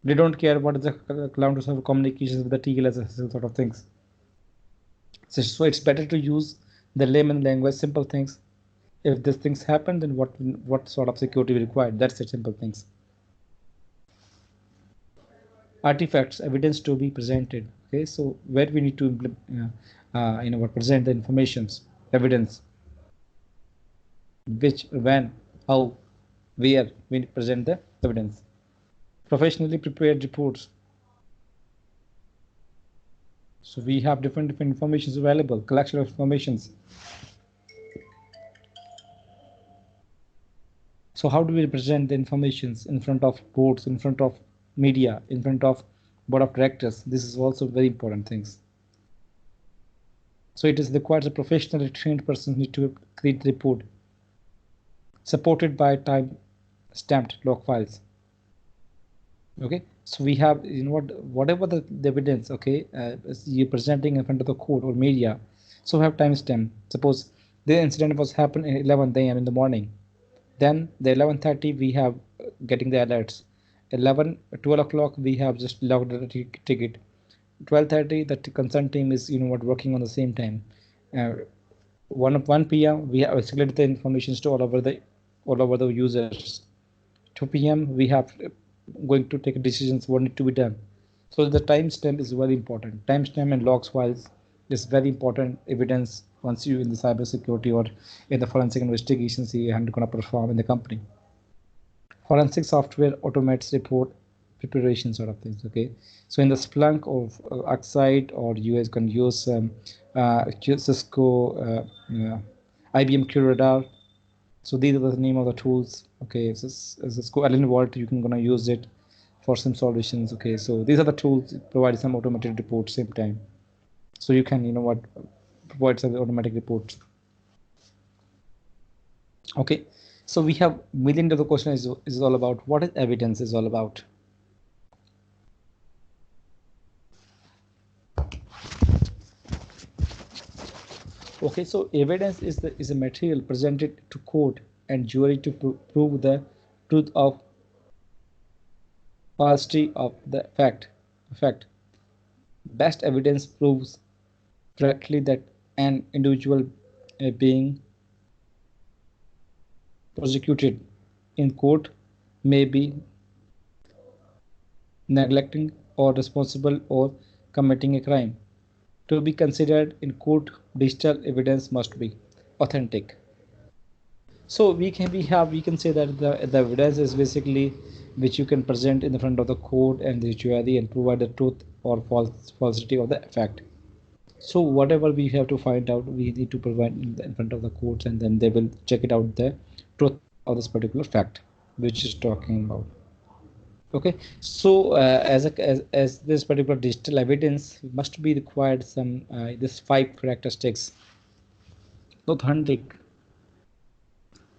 They don't care what is the cloud server communications with the TLS sort of things. So it's better to use the layman language, simple things. If these things happen, then what sort of security we require? That's the simple things. Artifacts, evidence to be presented. Okay, so where we need to present the informations, evidence, which, when, how, where we present the evidence. Professionally prepared reports. So we have different informations available, collection of informations. So how do we present the informations in front of boards, in front of media, in front of board of directors? This is also very important things. So it is required a professionally trained person need to create the report, supported by time stamped log files. Okay, so we have whatever the evidence, okay, you're presenting in front of the court or media, so we have timestamp. Suppose the incident was happened at 11 a.m. in the morning, then the 11:30 we have getting the alerts. 12 o'clock we have just logged the ticket. 12:30 the concerned team is working on the same time. 1 p.m. we have escalated the information to all over the users. 2 p.m. we have going to take decisions what need to be done. So the timestamp is very important. Timestamp and logs files is very important evidence once you in the cyber security or in the forensic investigations you are going to perform in the company. Forensic software automates report preparation sort of things. Okay, so in the Splunk or Oxide, or you guys can use Cisco, IBM QRadar. So these are the name of the tools. Okay, so Cisco Allen Vault, you can gonna use it for some solutions. Okay, so these are the tools provide some automated reports same time. So you can provide some automatic reports. Okay, so we have $1 million question is all about what is evidence is all about. Okay, so evidence is a material presented to court and jury to prove the truth of falsity of the fact. Best evidence proves directly that an individual being prosecuted in court may be neglecting or responsible or committing a crime. To be considered in court, digital evidence must be authentic. So we can say that the evidence is basically which you can present in the front of the court and the jury and provide the truth or falsity of the fact. So whatever we have to find out, we need to provide in front of the courts, and then they will check it out the truth of this particular fact which is talking about. Okay, so as this particular digital evidence must be required some this 5 characteristics. Authentic.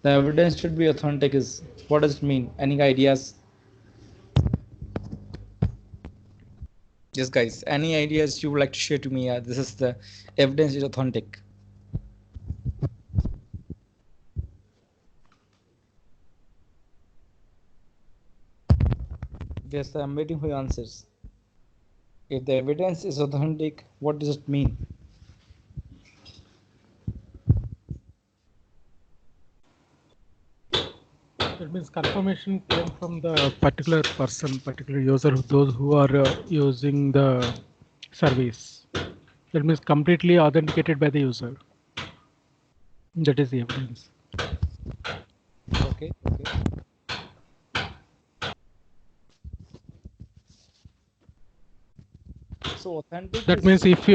The evidence should be authentic. Is what does it mean? Any ideas? Yes, guys. Any ideas you would like to share to me? This is the evidence is authentic. Yes, I'm waiting for your answers. If the evidence is authentic, what does it mean? That means confirmation came from the particular person, particular user, those who are using the service. That means completely authenticated by the user. That is the evidence. Okay, okay. So authentic That is means if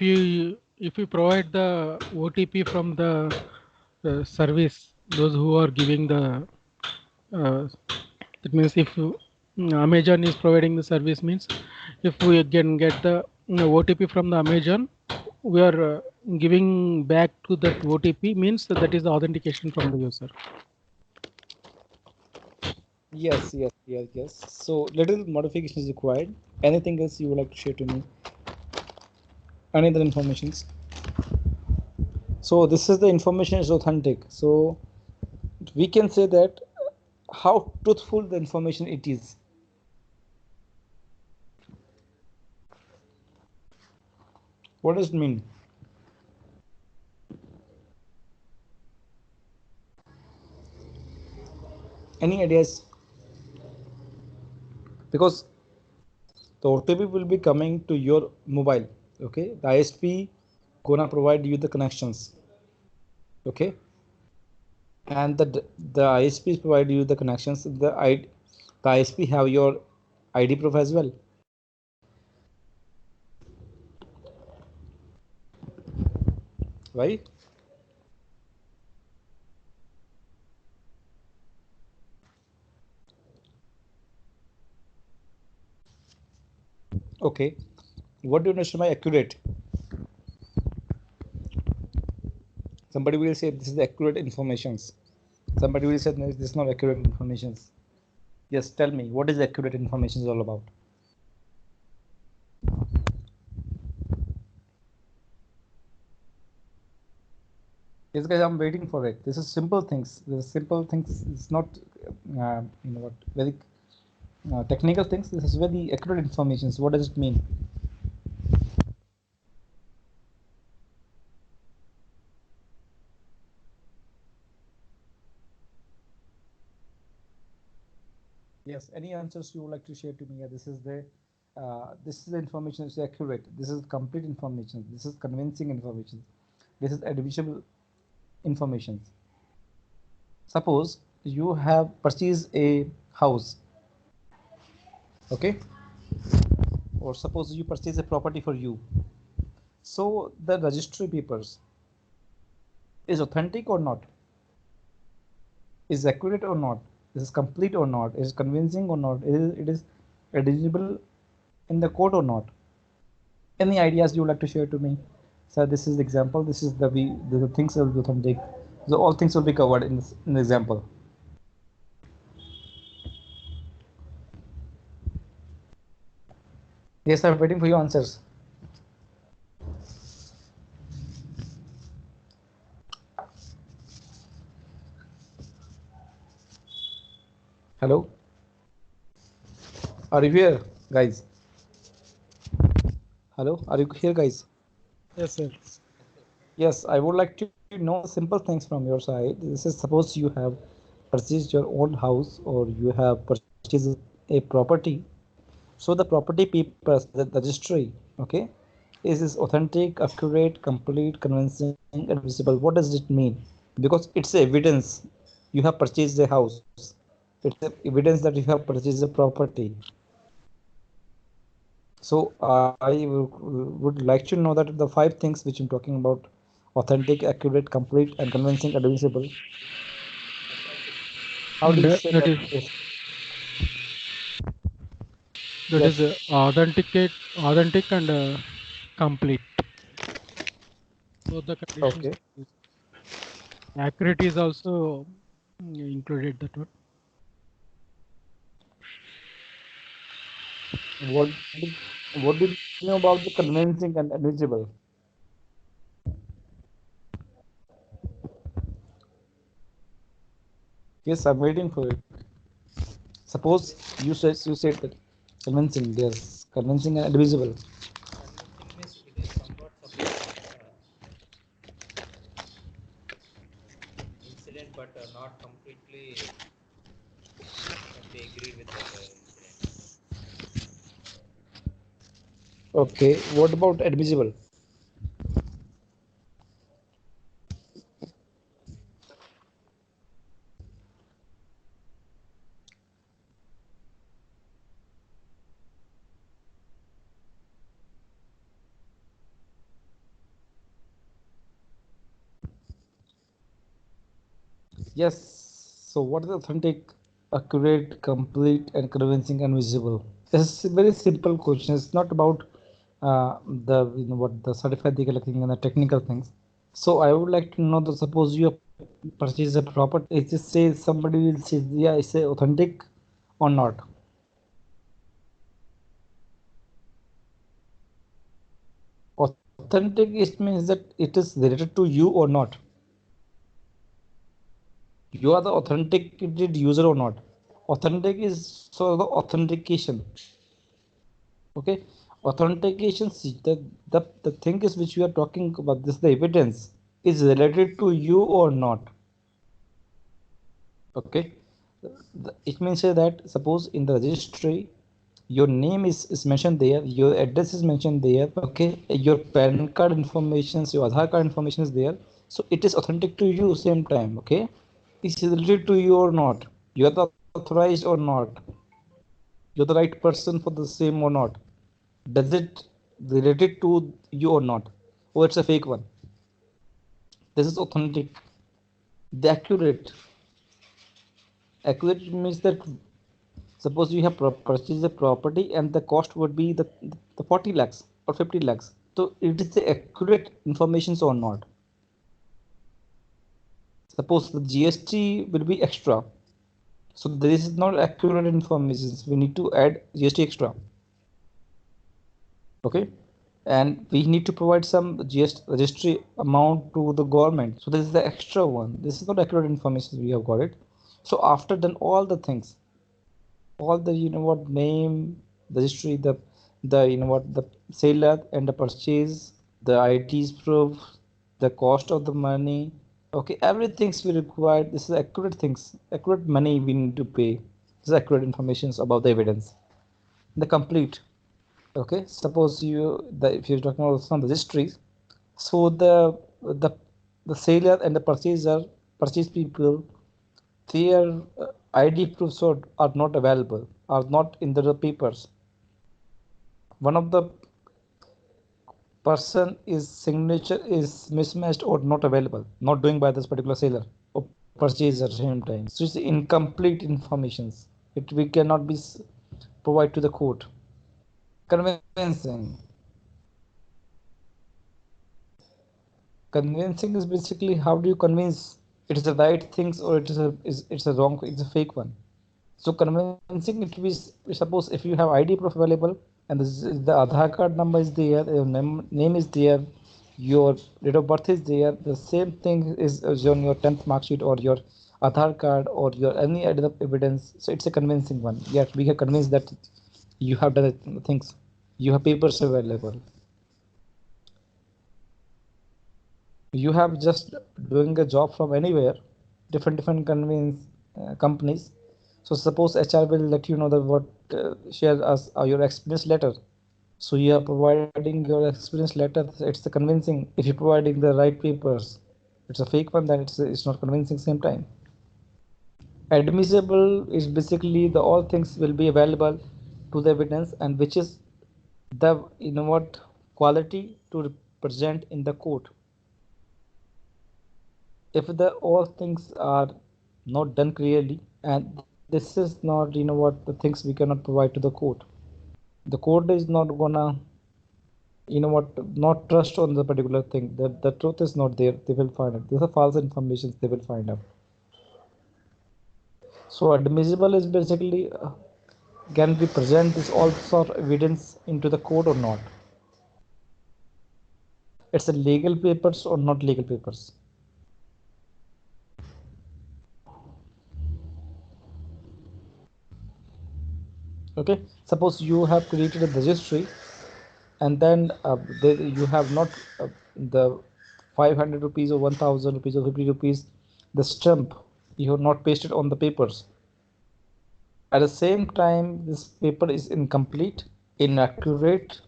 you provide the OTP from the service, those who are giving the that means if Amazon is providing the service, means if we can get the OTP from the Amazon, we are giving back to that OTP, means that is the authentication from the user. yes, yes, yes, yes. So little modification is required. Anything else you would like to share to me? Any other informations? So this is the information is authentic. So we can say that how truthful the information it is. What does it mean? Any ideas? Because the OTP will be coming to your mobile. Okay, the ISP gonna provide you the connections. Okay, and the ISPs provide you the connections. The ISP have your ID proof as well. Right? Okay. What do you understand by accurate? Somebody will say this is the accurate informations. Somebody will say no, this is not accurate informations. Yes, tell me what is accurate information is all about. Yes, guys, I'm waiting for it. This is simple things. This is simple things. It's not, what very technical things. This is very accurate information. What does it mean? Yes. Any answers you would like to share to me? Yeah, this is the information is accurate. This is complete information. This is convincing information. This is admissible information. Suppose you have purchased a house, okay, or suppose you purchase a property for you. So the registry papers is authentic or not? Is accurate or not? Is complete or not? Is convincing or not? It is eligible in the court or not? Any ideas you would like to share to me? So this is the example. This is the things will be authentic. So all things will be covered in the example. Yes, I'm waiting for your answers. Hello, are you here, guys? Hello, are you here, guys? Yes, sir. Yes, I would like to know the simple things from your side. This is suppose you have purchased your own house or you have purchased a property. So the property papers, the registry, okay, is this authentic, accurate, complete, convincing, and visible? What does it mean? Because it's evidence you have purchased a house. It's evidence that you have purchased a property. So I would like to know that the 5 things which I'm talking about: authentic, accurate, complete, and convincing, admissible. How do you say That that? is Is that is Yes. authentic and complete. Both the conditions. Okay. Accurate is also included that one. What do you know about the convincing and eligible? Yes, I'm waiting for it. Suppose you said that convincing, yes, convincing and divisible. Convincing means it is somewhat supporting incident, but not completely can be agreed with that incident. Okay, what about admissible? Yes. So what is authentic, accurate, complete, and convincing and visible? It's a very simple question. It's not about the what the certified legal thing and the technical things. So I would like to know that suppose you purchase a property, it just says somebody will say yeah, it's a authentic or not. Authentic it means that it is related to you or not. You are the authenticated user or not. Authentic is so the authentication. Okay, authentication the thing is which we are talking about, this the evidence is related to you or not. Okay, it means that suppose in the registry your name is mentioned there, your address is mentioned there, okay, your pan card information, your Aadhaar card information is there, so it is authentic to you same time. Okay, it's related to you or not, you are the authorized or not, you're the right person for the same or not, does it related to you or not, or it's a fake one. This is authentic. The accurate means that suppose you have purchased a property and the cost would be the 40 lakhs or 50 lakhs, so it is the accurate information or not. Suppose the GST will be extra, so this is not accurate information, we need to add GST extra. Okay, and we need to provide some GST registry amount to the government, so this is the extra one, this is not accurate information, we have got it. So after done all the things, all the what name, the history, the what the seller and the purchase, the IDs proof, the cost of the money, okay, everything's we require, this is accurate things, accurate money we need to pay, this is accurate information about the evidence, the complete. Okay, suppose if you're talking about some registries, so the the seller and the purchase people, their ID proofs are not available, are not in the papers. One of the person is signature is mismatched or not available, not doing by this particular seller or purchaser at the same time. So it's incomplete informations. It we cannot be provide to the court. Convincing. Convincing is basically how do you convince it is the right things or it's a wrong, it's a fake one. So convincing it is suppose if you have ID proof available and the Aadhaar card number is there, your name is there, your date of birth is there, the same thing is on your 10th mark sheet or your Aadhaar card or your any other evidence. So it's a convincing one. Yes, we have convinced that you have done things. You have papers available. You have just doing a job from anywhere, different convince companies. So suppose HR will let you know that what share us your experience letter, so you are providing your experience letter, it's the convincing. If you're providing the right papers, it's a fake one, then it's not convincing same time. Admissible is basically the all things will be available to the evidence and which is the what quality to represent in the court. If the all things are not done clearly and this is not what the things we cannot provide to the court. The court is not gonna, not trust on the particular thing. The truth is not there. They will find it. These are false information. They will find out. So admissible is basically can we present this all sort of evidence into the court or not? It's a legal papers or not legal papers. Okay, suppose you have created a registry and then you have not the 500 rupees or 1000 rupees or 50 rupees, the stamp you have not pasted on the papers. At the same time, this paper is incomplete, inaccurate,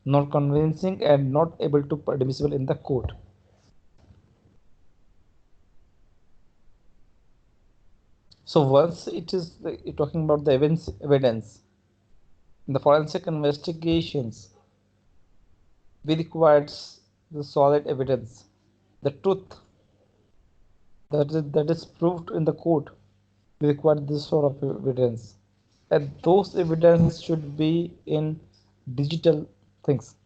not convincing, and not able to be admissible in the court. So once it is talking about the evidence in the forensic investigations, we required the solid evidence, the truth that is proved in the court. We require this sort of evidence, and those evidence should be in digital things,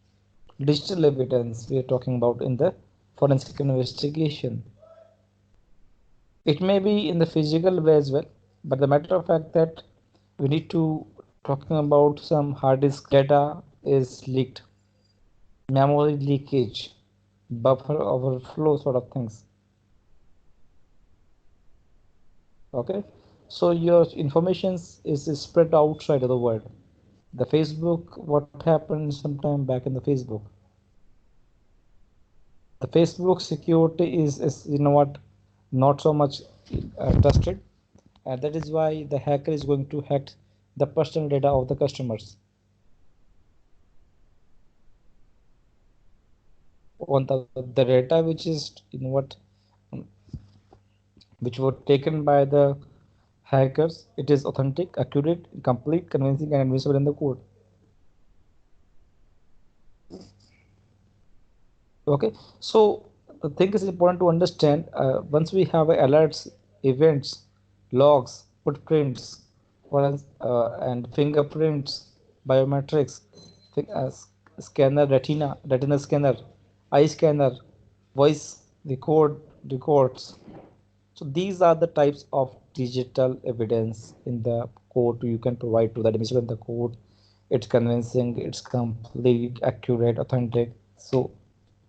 digital evidence we are talking about in the forensic investigation. It may be in the physical way as well, but the matter of fact that we need to talking about some hard disk data is leaked, memory leakage, buffer overflow sort of things. Okay, so your information is spread outside of the world. The Facebook, what happened sometime back in the Facebook? The Facebook security is not so much trusted, and that is why the hacker is going to hack the personal data of the customers on the data which is um, which were taken by the hackers. It is authentic, accurate, complete, convincing, and admissible in the court. Okay, so the thing is important to understand. Once we have alerts, events, logs, footprints, and fingerprints, biometrics, scanner, retina scanner, eye scanner, voice records. So these are the types of digital evidence in the court you can provide to the admission in the court. It's convincing, it's complete, accurate, authentic. So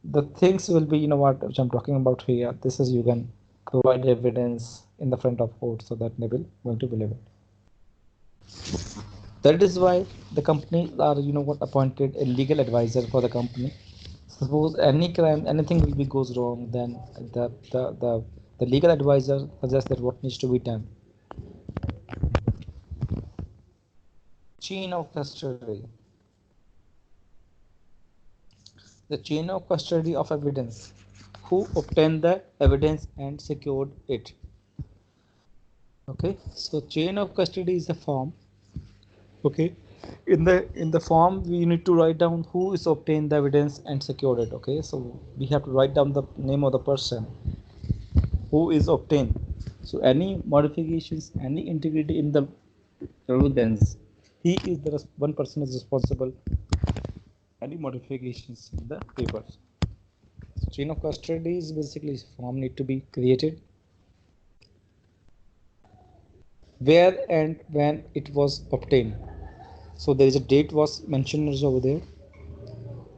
the things will be, which I'm talking about here. This is you can provide evidence in the front of court so that they will going to believe it. That is why the company are, appointed a legal advisor for the company. Suppose any crime, anything will be goes wrong, then the legal advisor suggests that what needs to be done. Chain of custody. The chain of custody of evidence. Who obtained the evidence and secured it? Okay, so chain of custody is a form. Okay, in the form we need to write down who is obtained the evidence and secured it. Okay, so we have to write down the name of the person who is obtained. So any modifications, any integrity in the evidence, he is the one person is responsible. Any modifications in the papers. So chain of custody is basically form need to be created. Where and when it was obtained. So there is a date was mentioned over there.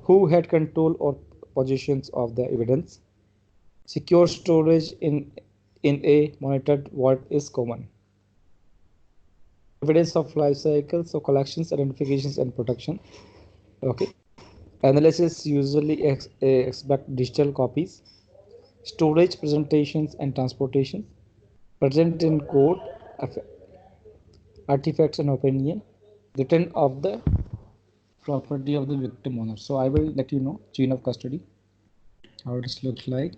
Who had control or possessions of the evidence? Secure storage in a monitored vault is common. Evidence of life cycle, so collections, identifications, and protection. Okay. Analysis usually expect digital copies. Storage, presentations, and transportation. Present in court, artifacts and opinion. Return of the property of the victim owner. So I will let you know chain of custody, how it looks like.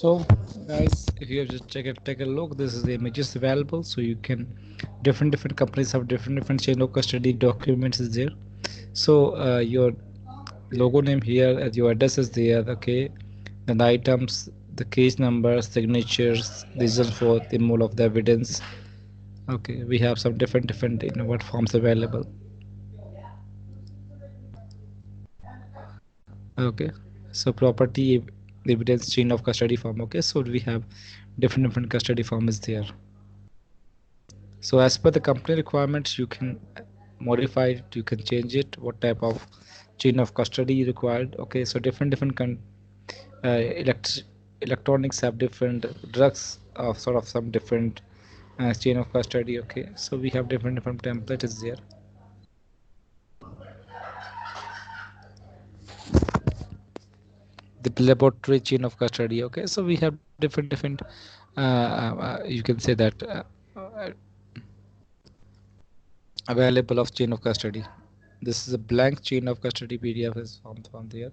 So guys, if you have just take a look, this is the images available. So you can different companies have different chain of custody documents is there. So your logo name here, your address is there. Okay, then the items, the case number, signatures, reason for the removal of the evidence. Okay, we have some different what forms available. Okay, so property evidence chain of custody form. Okay, so we have different custody form is there. So as per the company requirements, you can modify it, you can change it, what type of chain of custody you required. Okay, so different electronics have different drugs of sort of some different chain of custody. Okay, so we have different templates there. The laboratory chain of custody. Okay, so we have different you can say that uh, available of chain of custody. This is a blank chain of custody PDF is found there.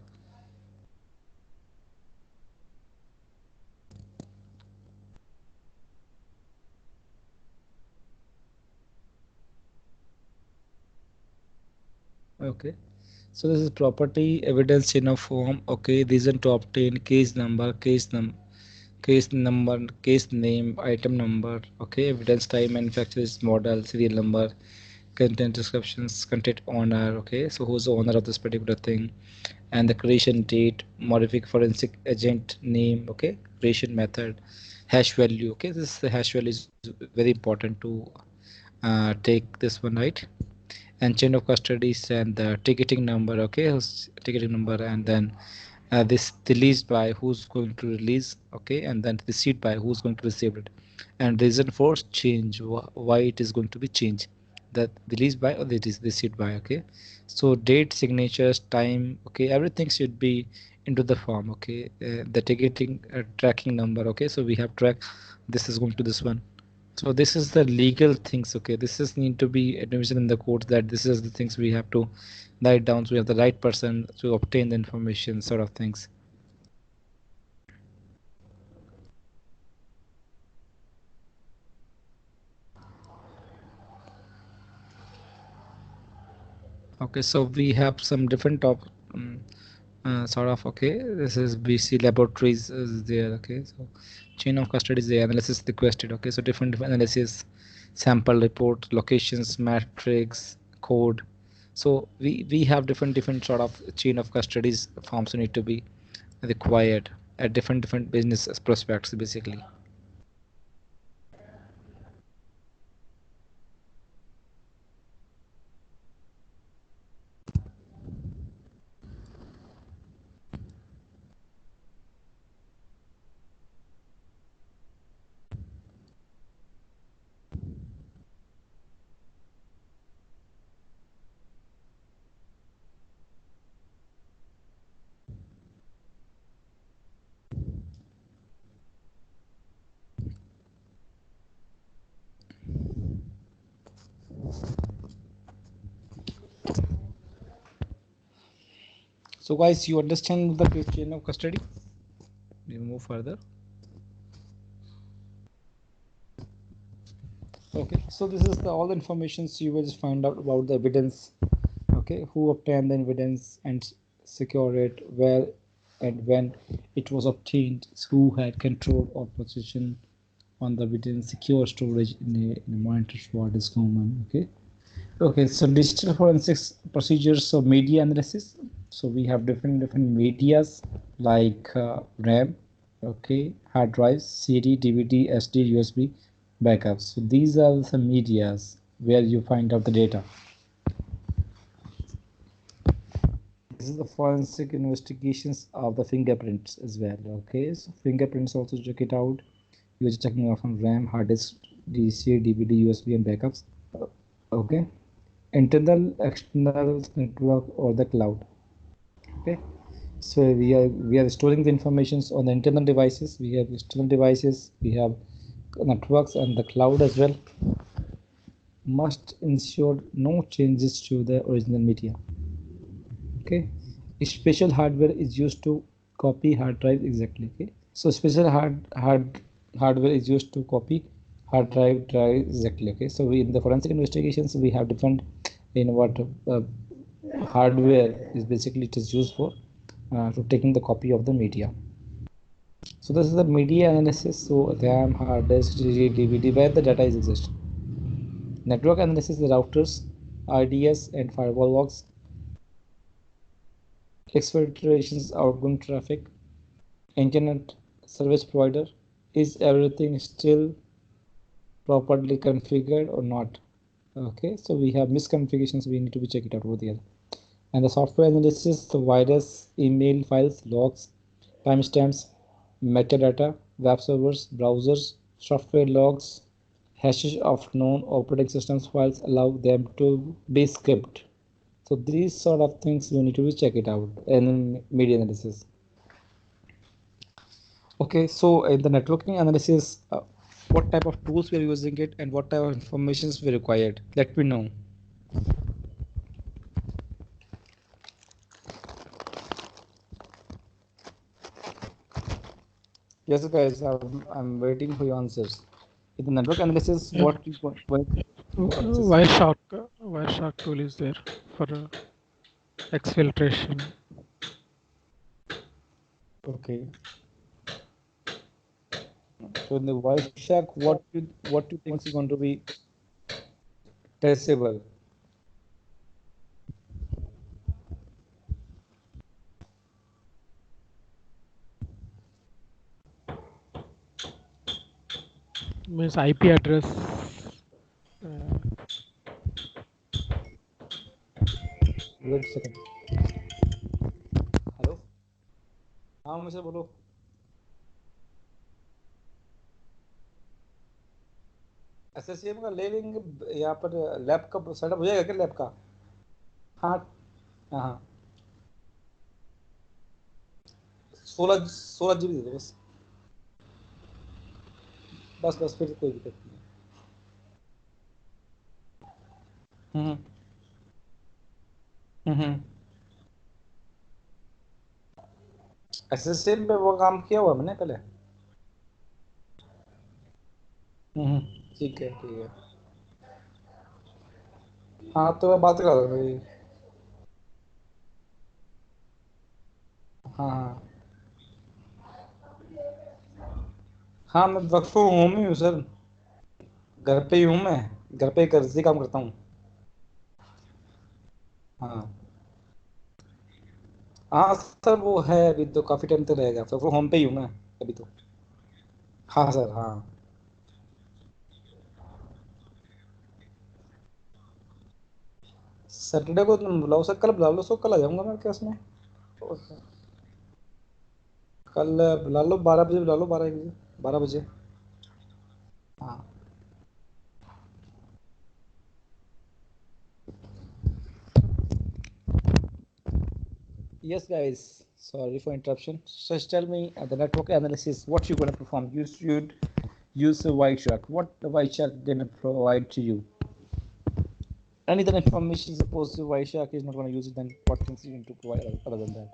Okay, so this is property evidence chain of form. Okay, reason to obtain, case number, case name, item number. Okay, evidence type, manufacturer's model, serial number, content descriptions, content owner. Okay, so who's the owner of this particular thing, and the creation date, modific forensic agent name. Okay, creation method, hash value. Okay, this the hash value is very important to take this one, right? And chain of custodies and the ticketing number. Okay, ticketing number, and then this released by who's going to release. Okay, and then received by who's going to receive it, and reason for change, why it is going to be changed, that released by or it is received by. Okay, so date, signatures, time. Okay, everything should be into the form. Okay, the ticketing tracking number. Okay, so we have track, this is going to this one. So this is the legal things. Okay, this is need to be mentioned in the court that this is the things we have to write down, so we have the right person to obtain the information, sort of things. Okay, so we have some different top sort of. Okay, this is BC laboratories is there. Okay, so chain of custody is the analysis requested. Okay, so different analysis, sample report, locations, matrix, code. So we have different sort of chain of custodies forms need to be required at different business prospects basically. So guys, you understand the chain of custody? We move further. Okay, so this is all the information you will just find out about the evidence. Okay, who obtained the evidence and secure it, where and when it was obtained, who had control or possession on the evidence, secure storage in a monitored what is common. Okay. Okay, so digital forensics procedures. So media analysis. So we have different medias like RAM, okay, hard drives, CD, DVD, SD, USB, backups. So these are the medias where you find out the data. This is the forensic investigations of the fingerprints as well. Okay, so fingerprints also check it out. You're checking out on RAM, hard disk, DC, DVD, USB, and backups. Okay, internal, external network or the cloud. Okay, so we are storing the informations on the internal devices. We have external devices. We have networks and the cloud as well. Must ensure no changes to the original media. Okay, special hardware is used to copy hard drive exactly. Okay, So special hardware is used to copy hard drive exactly. Okay, so we in the forensic investigations we have different in what hardware is basically it is used for to taking the copy of the media. So this is the media analysis. So RAM, hard disk, DVD, where the data is exist. Network analysis, the routers, IDS and firewall logs, exfiltrations, outgoing traffic, internet service provider. Is everything still properly configured or not? Okay, so we have misconfigurations. We need to be check it out over there. And the software analysis, the virus, email files, logs, timestamps, metadata, web servers, browsers, software logs, hashes of known operating systems files allow them to be skipped. So these sort of things we need to check it out in media analysis. Okay, so in the networking analysis, what type of tools we are using it and what type of informations we required? Let me know. Yes, guys, I'm waiting for your answers. In the network analysis, Yeah. what you what analysis? Wireshark tool is there for exfiltration. Okay. So in the Wireshark, what you think is going to be traceable? Means IP address. Wait a second. Hello हाँ मुझे बोलो एसएससीएम का ले लेंगे यहाँ पर lab का setup हो जाएगा क्या लैब का हाँ हाँ हाँ 16 GB दे दो बस बस बस फिर कोई दिक्कत नहीं हम्म हम्म एसएससीएम पे वो काम किया हुआ मैंने पहले हम्म ठीक है हाँ तो मैं बात करा दूंगा भाई हाँ हाँ हाँ मैं वर्क फ्रॉम होम ही हूँ सर घर पे ही हूँ मैं घर पे घर से काम करता हूँ हाँ हाँ सर वो है अभी तो काफ़ी टाइम तक रहेगा वर्क फ्रॉम होम पे ही हूँ मैं अभी तो हाँ सर हाँ सैटरडे को तुम बुलाओ सर कल बुला लो सो कल आ जाऊँगा मैं क्या उसमें कल बुला लो 12 बजे बुला लो 12 1 बजे 12 बजे हाँ yes guys sorry for interruption just tell me the network analysis what you going to perform you should use a white shark what the white shark gonna provide to you any other information suppose the white shark is not going to use it then what things you need to provide other than that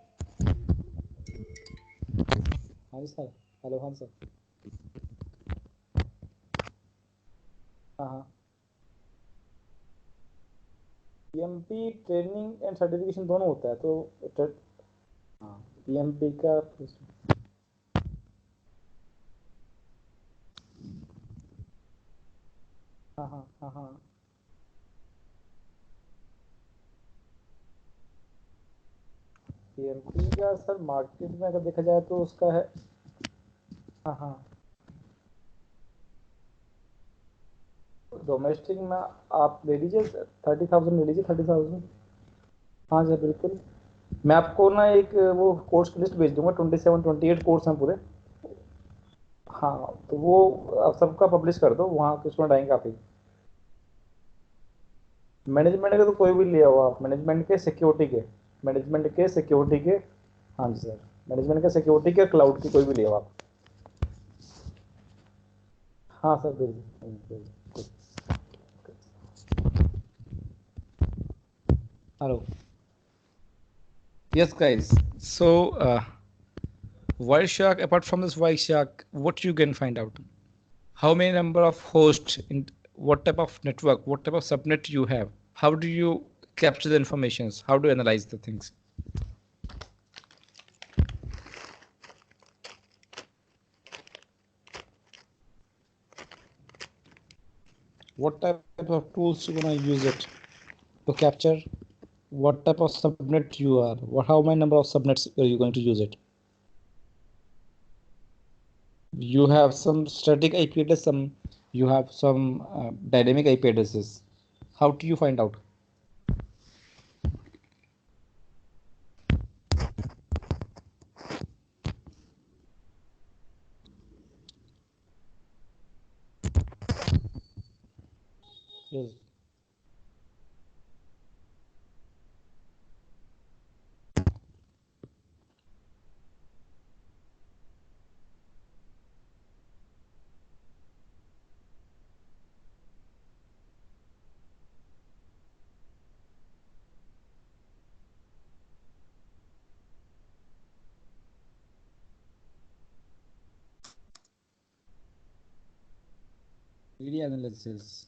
हाँ sir hello हाँ sir हाँ हाँ PMP training and certification दोनों होता है तो हाँ PMP का हाँ हाँ हाँ हाँ पीएमपी का सर मार्केट में अगर देखा जाए तो उसका है हाँ हाँ डोमेस्टिक में आप ले लीजिए 30,000 ले लीजिए 30,000 हाँ सर बिल्कुल मैं आपको ना एक वो कोर्स की लिस्ट भेज दूंगा 27 28 कोर्स हैं पूरे हाँ तो वो आप सबका पब्लिश कर दो वहाँ के स्टूडेंट आएंगे काफ़ी मैनेजमेंट के तो कोई भी लिया हुआ आप मैनेजमेंट के सिक्योरिटी के हाँ जी सर मैनेजमेंट के सिक्योरिटी के क्लाउड की कोई भी लिया हुआ आप हाँ सर बिल्कुल hello yes guys so Wireshark, apart from this Wireshark, what you can find out? How many number of hosts in what type of network, what type of subnet you have? How do you capture the informations? How do you analyze the things? What type of tools you gonna use it to capture what type of subnet you are? How many number of subnets are you going to use it? You have some static IP address, you have some dynamic IP addresses. How do you find out? Yes. Media analysis.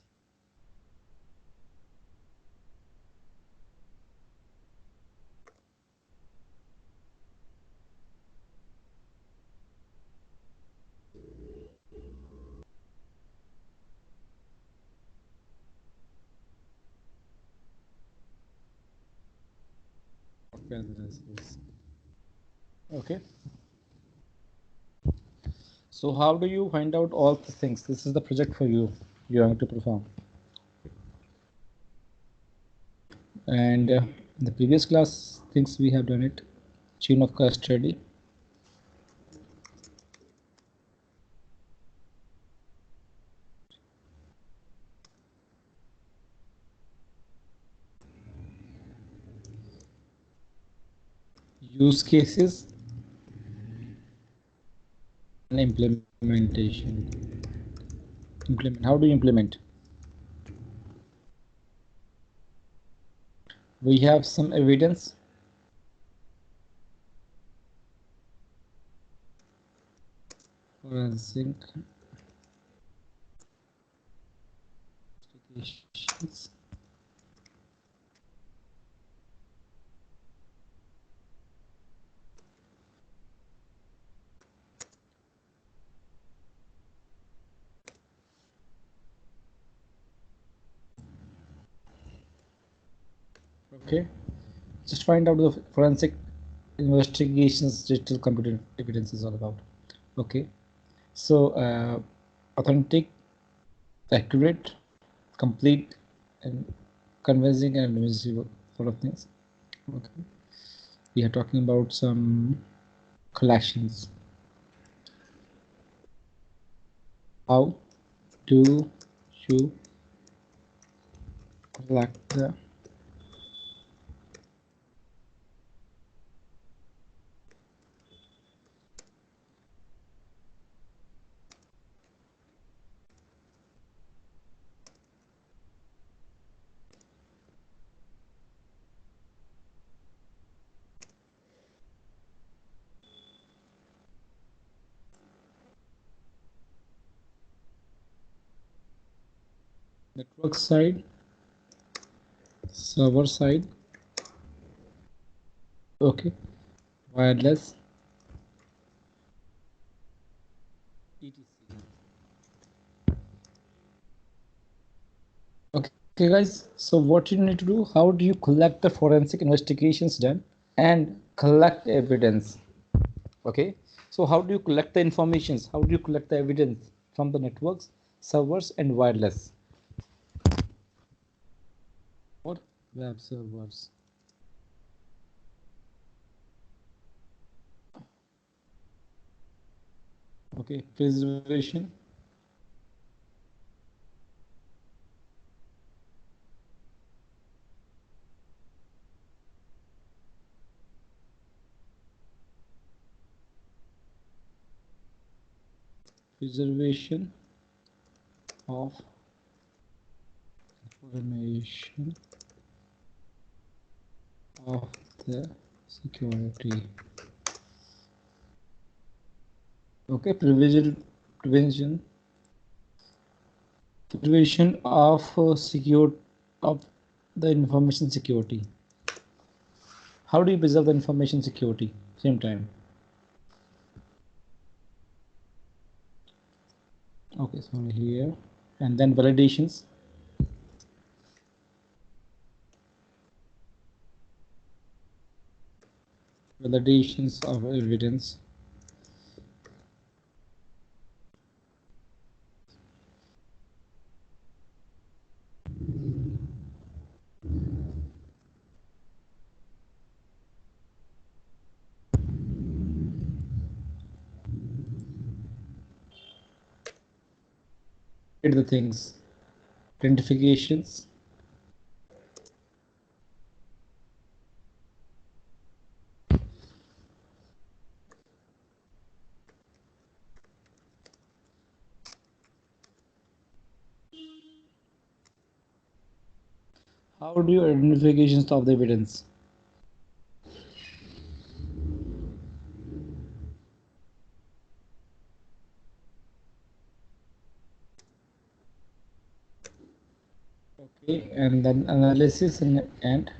Analysis. Okay. So how do you find out all the things? This is the project for you. You have to perform. And in the previous class, things we have done it. Chain of custody. Use cases and implementation. Implement. How do you implement? We have some evidence. Forensic investigations. Okay. Just find out the forensic investigations digital computer evidence is all about. Okay. So authentic, accurate, complete, and convincing and admissible sort of things. Okay. We are talking about some collections. How do you collect the network side, server side? Okay. Wireless, etc. Okay, guys. So what you need to do? How do you collect the forensic investigations done and collect evidence? Okay. So how do you collect the informations? How do you collect the evidence from the networks, servers, and wireless or web servers? Okay. Preservation. Preservation of information of the security. Okay, prevention of secure of the information security. How do you preserve the information security? Same time. Okay, so here and then validations. Validations of evidence. The things. Identifications. How do you identifications of the evidence? Okay, and then analysis and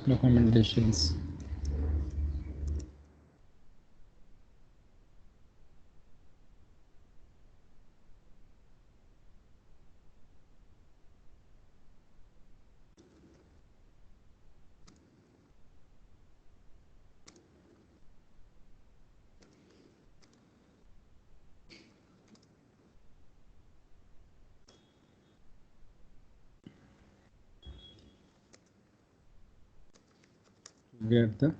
documentations. Get the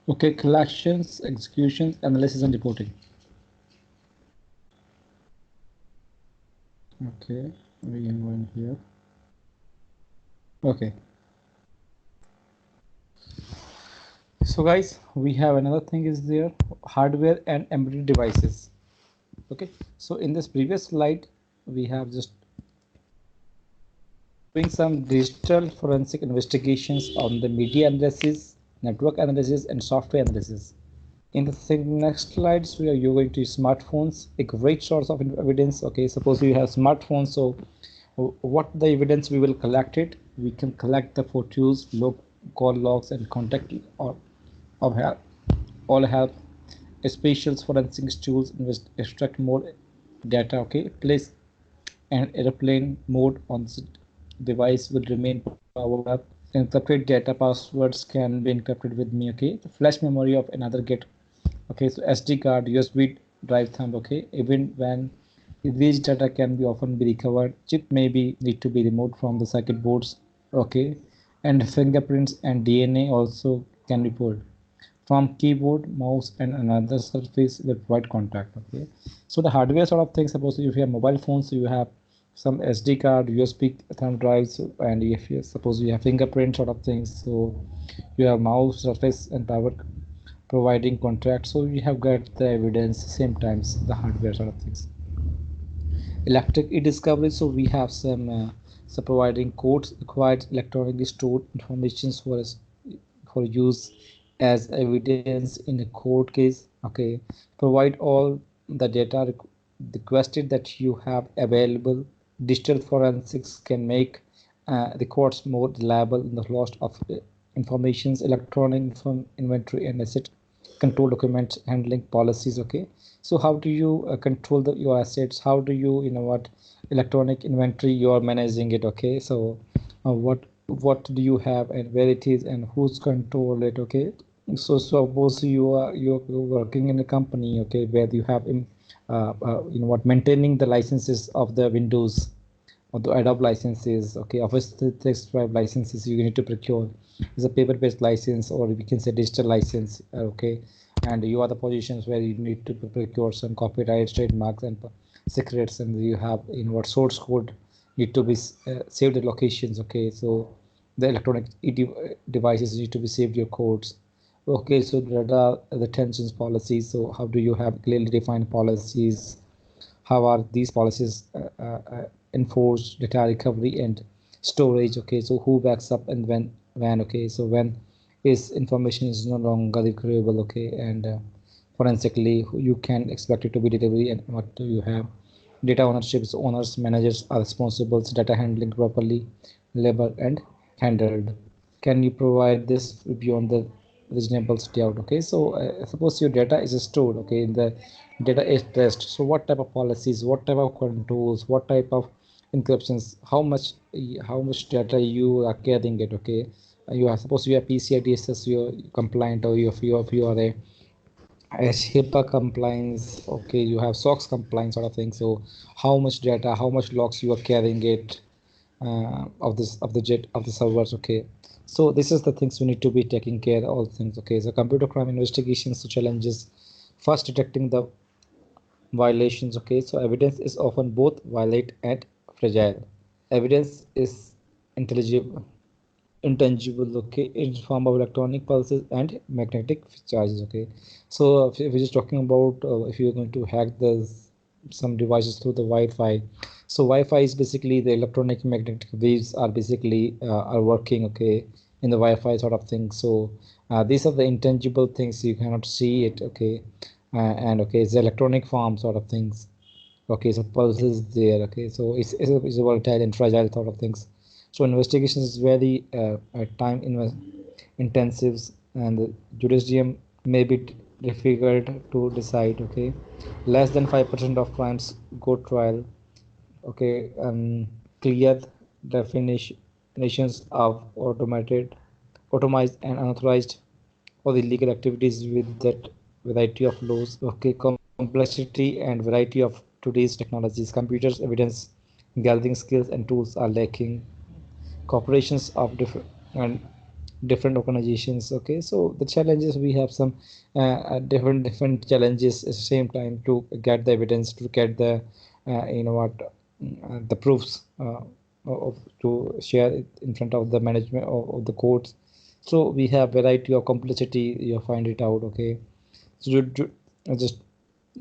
okay, collections, executions, analysis, and reporting. Okay, we can go in here. Okay. So guys, we have another thing is there, hardware and embedded devices. Okay, so in this previous slide, we have just doing some digital forensic investigations on the media analysis, network analysis, and software analysis. In the next slides, we are going to smartphones, a great source of evidence. Okay, suppose you have smartphones, so what the evidence we will collect it? We can collect the photos, log, call logs, and contact of help. All help. Spatial forensic tools extract more data. Okay, place an airplane mode on the device will remain powered up. Encrypted data passwords can be encrypted with me. Okay, the flash memory of another get. Okay, so SD card, USB drive thumb. Okay, even when these data can be often be recovered, chip may be need to be removed from the circuit boards. Okay, and fingerprints and DNA also can be pulled from keyboard, mouse, and another surface will provide contact. Okay, so the hardware sort of thing. Suppose if you have mobile phones, you have some SD card, USB thumb drives, and if you suppose you have fingerprint sort of things, so you have mouse, surface, and power providing contract. So you have got the evidence same times the hardware sort of things. Electric e-discovery. So we have some providing codes required electronically stored information for use as evidence in a court case. Okay, provide all the data requested that you have available. Digital forensics can make records more reliable in the loss of informations, electronic inventory and asset control documents, handling policies. Okay, so how do you control your assets? How do you what electronic inventory you are managing it? Okay, so what do you have and where it is and who's control it? Okay, so suppose you're working in a company, okay, where you have what maintaining the licenses of the windows, or the Adobe licenses, okay, Office 365 licenses you need to procure is a paper-based license, or we can say digital license, okay, and you are the positions where you need to procure some copyrights, trademarks, and secrets, and you have in what source code need to be saved the locations, okay, so the electronic devices need to be saved your codes. Okay, so there are the tensions policies. So how do you have clearly defined policies? How are these policies enforced? Data recovery and storage. Okay, so who backs up and when? Okay, so when is information is no longer recoverable? Okay, and forensically you can expect it to be delivery, and what do you have? Data ownerships, owners, managers are responsible. Data handling properly, labor and handled. Can you provide this beyond the reasonable doubt? Okay, so suppose your data is stored, okay, in the data is traced. So what type of policies, what type of controls, what type of encryptions, how much data you are carrying it, okay. You are suppose you are PCI DSS, you are compliant, or you are a as HIPAA compliance, okay, you have SOX compliance sort of thing. So how much data, how much logs you are carrying it of the servers, okay. So this is the things we need to be taking care of all things, okay. So computer crime investigations, so challenges, first detecting the violations, okay. So evidence is often both violate and fragile. Evidence is intelligible, intangible, okay, in form of electronic pulses and magnetic charges, okay. So if we're just talking about if you're going to hack the some devices through the Wi-Fi, so Wi-Fi is basically the electronic magnetic waves are basically are working, okay, in the Wi-Fi sort of thing. So these are the intangible things you cannot see it, okay, and okay, it's the electronic form sort of things. Okay, so pulse is there. Okay, so it's a volatile and fragile sort of things. So investigation is very time intensive, and the jurisdiction may be difficult to decide. Okay, less than 5% of crimes go trial. Okay, clear definitions of automized and unauthorized or illegal activities with that variety of laws. Okay, complexity and variety of today's technologies, computers, evidence gathering skills and tools are lacking. Corporations of different organizations. Okay, so the challenges we have some different challenges at the same time to get the evidence, to get the the proofs to share it in front of the management of the courts. So we have variety of complexity, you find it out, okay. So just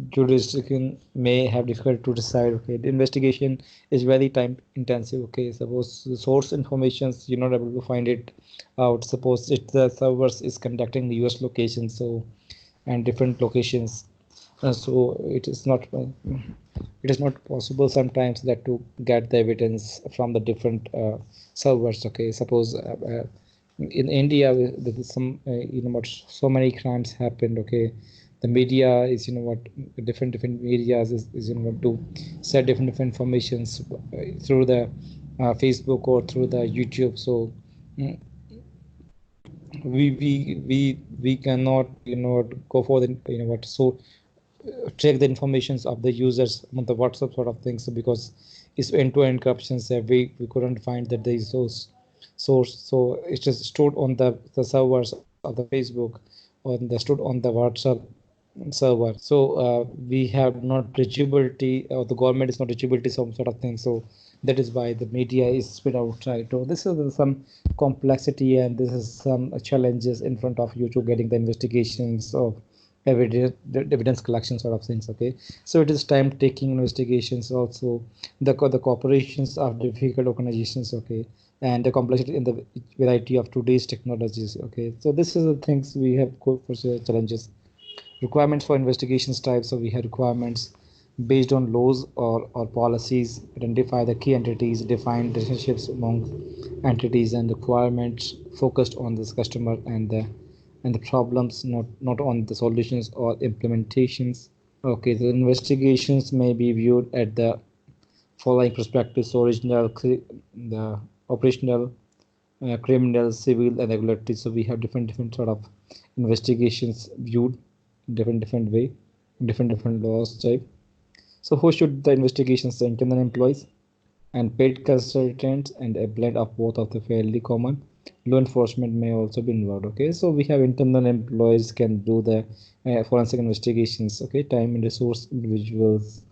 jurisdiction may have difficult to decide, okay. The investigation is very time intensive, okay. Suppose the source informations you're not able to find it out. Suppose it the servers is conducting the US location, so and different locations, so it is not possible sometimes that to get the evidence from the different servers, okay. Suppose in India there is some what so many crimes happened, okay. The media is what different medias is to set different informations through the Facebook or through the YouTube. So mm, we cannot go for the what so track the informations of the users on the WhatsApp sort of things. So because it's end-to-end encryptions, we couldn't find that there is those source. So it's just stored on the servers of the Facebook, or the stored on the WhatsApp server. So we have not reachability, or the government is not reachability, some sort of thing. So that is why the media is spread outside. So this is some complexity, and this is some challenges in front of you to getting the investigations of evidence collection sort of things, okay. So it is time taking investigations also. The corporations are difficult organizations, okay, and the complexity in the variety of today's technologies, okay. So this is the things we have for challenges. Requirements for investigations types. So we have requirements based on laws or policies, identify the key entities, define relationships among entities, and requirements focused on this customer and the problems, not on the solutions or implementations. Okay, the investigations may be viewed at the following perspectives: original, the operational, criminal, civil, and regulatory. So we have different sort of investigations viewed different way, different laws type. So who should the investigations? The internal employees, and paid consultants and a blend of both of the fairly common. Law enforcement may also be involved. Okay, so we have internal employees can do the forensic investigations. Okay, time and resource individuals,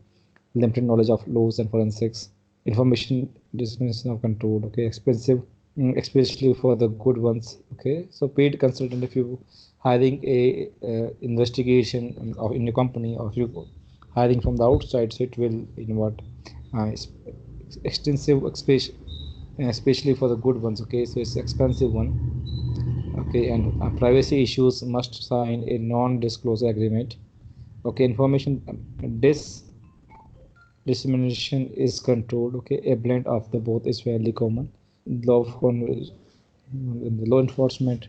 limited knowledge of laws and forensics, information discrimination of control. Okay, expensive, especially for the good ones. Okay, so paid consultant, if you hiring a investigation of in a company, or if you hiring from the outside, so it will what extensive especially for the good ones. Okay, so it's expensive one. Okay, and privacy issues must sign a non-disclosure agreement. Okay, information dissemination is controlled. Okay, a blend of the both is fairly common. Law the law enforcement,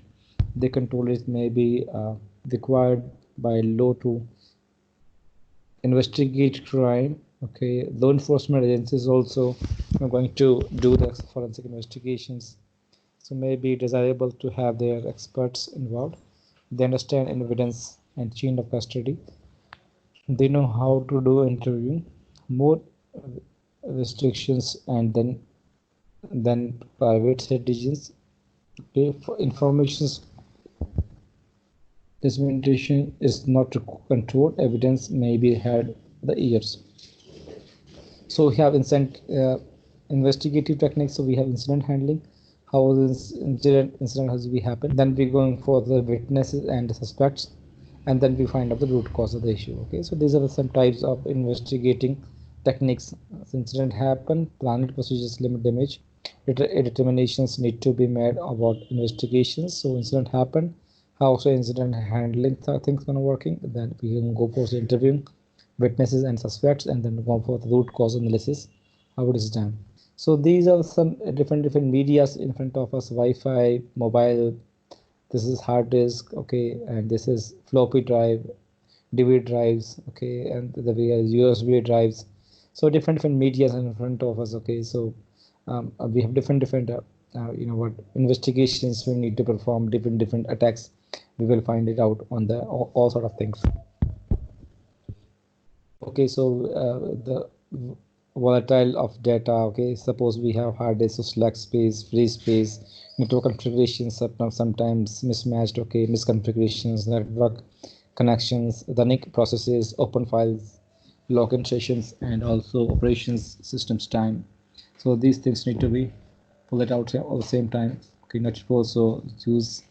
they control it may be required by law to investigate crime. Okay, law enforcement agencies also are going to do the forensic investigations. So maybe desirable to have their experts involved. They understand evidence and chain of custody. They know how to do interview. More restrictions and then private citizens. Okay, for information's dissemination is not controlled. Evidence may be had the years. So we have investigative techniques. So we have incident handling. How this incident has be happened. Then we're going for the witnesses and the suspects, and then we find out the root cause of the issue. Okay, so these are some types of investigating techniques. As incident happen, planned procedures, limit damage. Determinations need to be made about investigations. So incident happened. How so incident handling things gonna working? Then we can go for the interviewing witnesses and suspects, and then go for the root cause analysis, how it is done. So these are some different medias in front of us: Wi-Fi, mobile. This is hard disk, okay, and this is floppy drive, DVD drives, okay, and the USB drives. So different medias in front of us, okay. So we have different what investigations we need to perform, different attacks. We will find it out on the all sort of things. Okay, so the volatile of data. Okay, suppose we have hard disk, so slack space, free space, network configurations sometimes mismatched. Okay, misconfigurations, network connections, running processes, open files, login sessions, and also operations systems time. So these things need to be pulled out at the same time. Okay, not to also use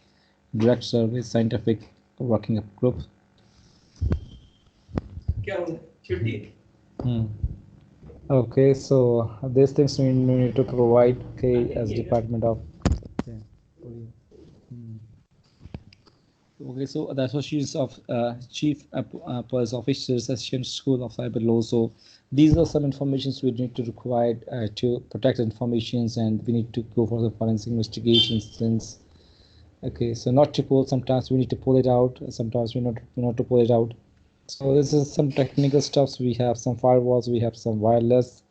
direct service scientific working group. Hmm. Okay, so these things we need to provide, okay, as Department of. Okay, hmm. Okay, so the Associates of Chief Police Officers Assistant School of Cyber Law. So these are some informations we need to require to protect informations, and we need to go for the forensic investigations. Since okay, so not to pull. Sometimes we need to pull it out. Sometimes we not to pull it out. So this is some technical stuffs. We have some firewalls. We have some wireless.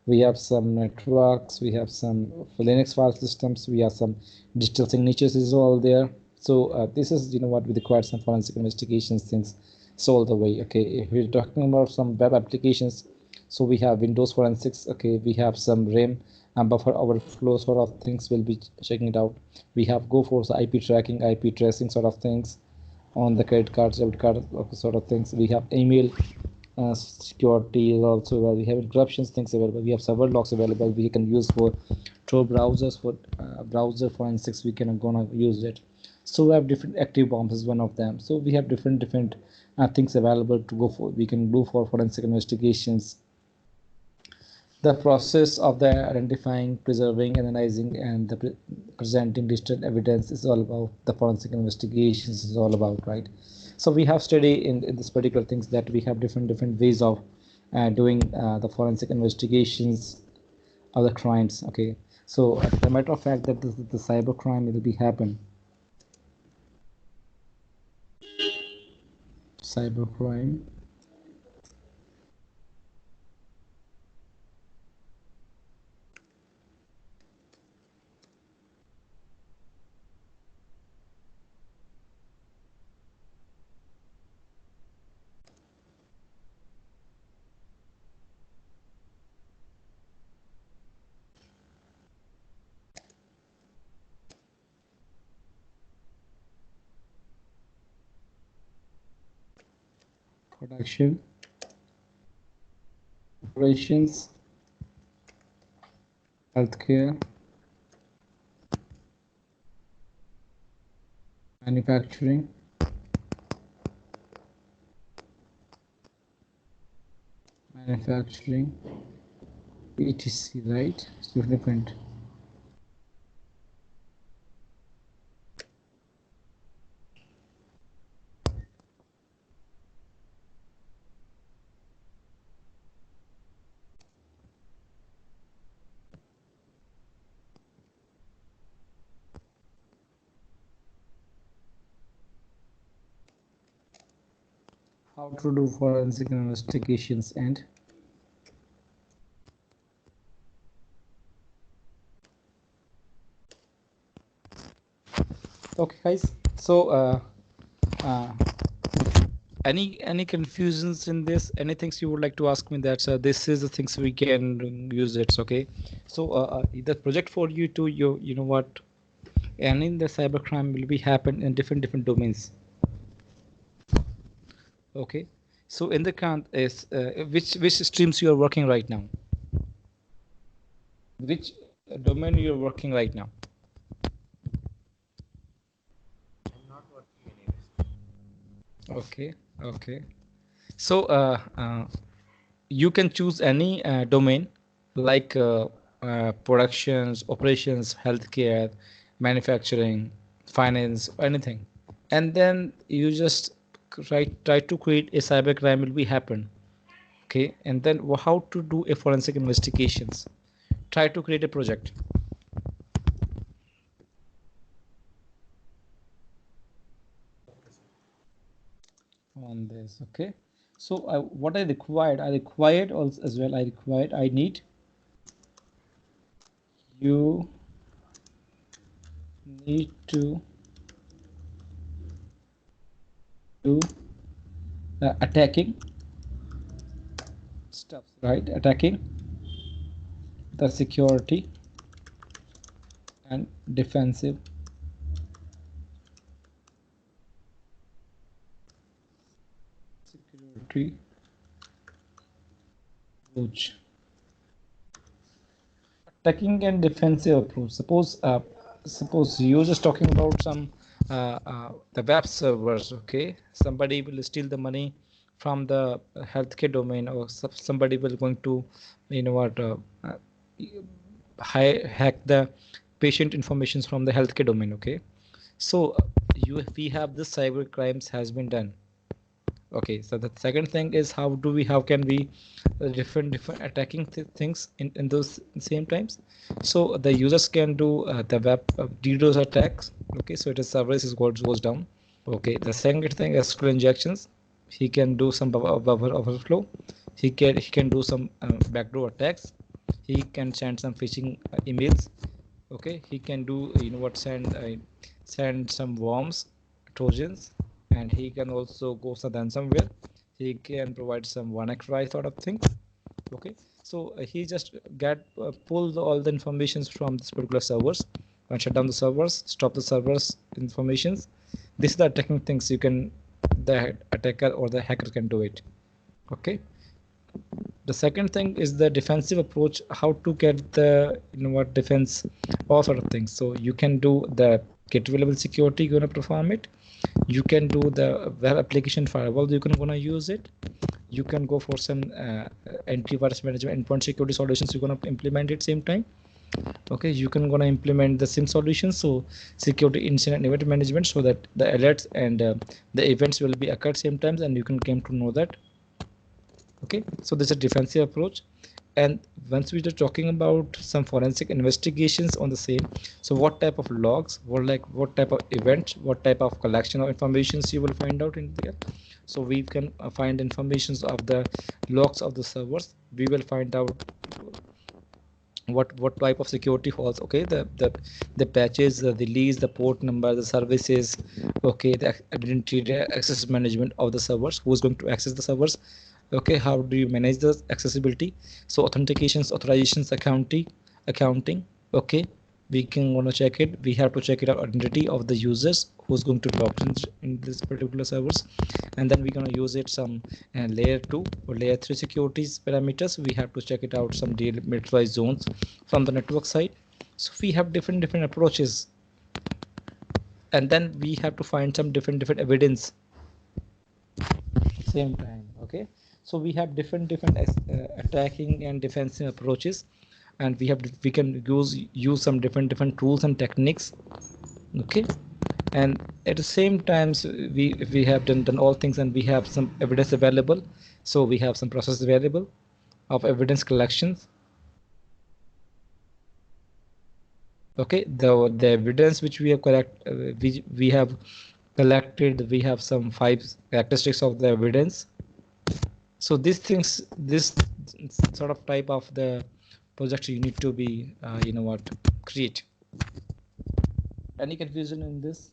We have some networks. We have some Linux file systems. We have some digital signatures is all there. So this is what we require some forensic investigations things. So all the way. Okay, if we're talking about some web applications, so we have Windows forensics. Okay, we have some RAM and buffer overflow sort of things. We'll be checking it out. We have go for the IP tracking, IP tracing sort of things on the credit cards, debit card sort of things. We have email security is also available. We have encryptions things available. We have server locks available. We can use for Tor browsers for browser forensics. We can gonna use it. So we have different active bombs is one of them. So we have different things available to go for. We can do for forensic investigations. The process of the identifying, preserving, analyzing, and the presenting digital evidence is all about the forensic investigations is all about, right? So we have studied in this particular things that we have different ways of doing the forensic investigations of the crimes. Okay, so as a matter of fact that the cyber crime will be happen. Cyber crime. production, operations, healthcare, manufacturing, etc. Right? So different. How to do forensic investigations and okay guys, so uh, any confusions in this, any things you would like to ask me, that this is the things we can use it, okay? So the project for you to you know what, and in the cybercrime will be happen in different domains, okay? So in the count is which streams you are working right now, which domain you are working right now? I'm not working anywhere. Okay, okay. So you can choose any domain like productions, operations, healthcare, manufacturing, finance, anything, and then you just try to create a cybercrime will be happen. Okay, and then how to do a forensic investigations? Try to create a project. On this, okay. So what I required also as well. I need you need to do attacking stuff, right? Attacking the security and defensive security approach. Attacking and defensive approach. Suppose you're just talking about some the web servers, okay? Somebody will steal the money from the healthcare domain, or somebody will going to, you know what, hack the patient informations from the healthcare domain, okay? So we have this cyber crimes has been done. Okay, so the second thing is how can we different attacking things in those same times. So the users can do the web DDoS attacks. Okay, so it is service is goes down. Okay, the second thing is SQL injections. He can do some buffer overflow. He can do some backdoor attacks. He can send some phishing emails. Okay, he can do, you know what, send some worms, trojans, and he can also go somewhere. He can provide some WannaCry sort of thing. Okay, so he just get pull all the informations from this particular servers and shut down the servers, stop the servers informations. This is the attacking things you can, the attacker or the hacker can do it. Okay, the second thing is the defensive approach, how to get the, you know what, defense, all sort of things. So you can do the gateway level security, you're gonna perform it. You can do the web application firewall, you can gonna use it. You can go for some antivirus management, endpoint security solutions, you're gonna implement it same time. Okay, you can gonna implement the SIM solutions, so security incident event management, so that the alerts and the events will be occurred same times, and you can came to know that. Okay, so this is a defensive approach. And once we are talking about some forensic investigations on the same, so what type of logs, what type of events, what type of collection of informations you will find out in there. So we can find informations of the logs of the servers. We will find out what type of security falls. Okay, the patches, the release, the port number, the services. Okay, the identity, the access management of the servers, who is going to access the servers. Okay, how do you manage the accessibility? So authentications, authorizations, accounting. Okay, we can want to check it. We have to check it out identity of the users who's going to log in this particular servers, and then we're going to use it some layer 2 or layer 3 securities parameters. We have to check it out some demilitarized zones from the network side. So we have different approaches, and then we have to find some different evidence same time. Okay, so we have different attacking and defensive approaches, and we can use some different tools and techniques. Okay, and at the same time, so if we have done all things and we have some evidence available, so we have some process available of evidence collections. Okay, the evidence which we have we have collected, we have some 5 characteristics of the evidence. So these things, this sort of type of the project you need to be create. Any confusion in this?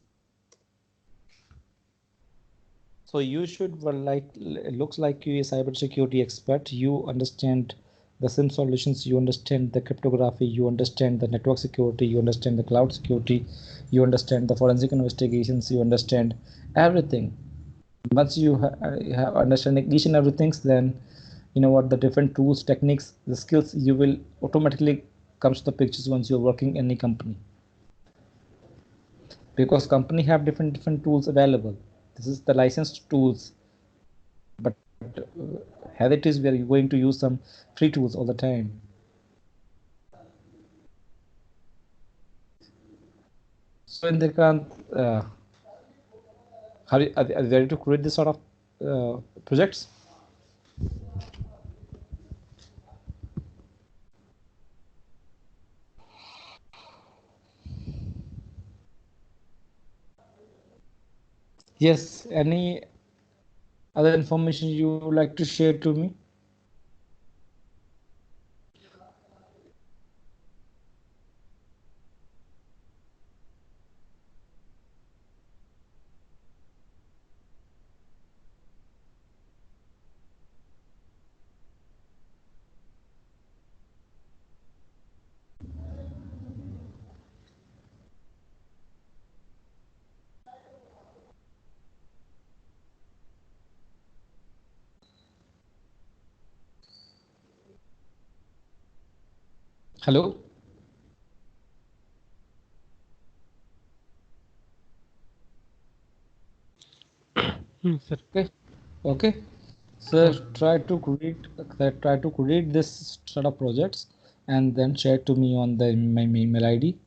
So you should, well, like, it looks like you a cybersecurity expert. You understand the SIM solutions, you understand the cryptography, you understand the network security, you understand the cloud security, you understand the forensic investigations, you understand everything. Once you have understanding each and everything, then you know what the different tools, techniques, the skills you will automatically comes to the pictures once you're working in any company, because company have different tools available. This is the licensed tools, but as it is, we are going to use some free tools all the time. So in the are you ready to create this sort of projects? Yes. Any other information you would like to share to me? Hello. Sir. Okay. So try to create this sort of projects and then share to me on my email ID.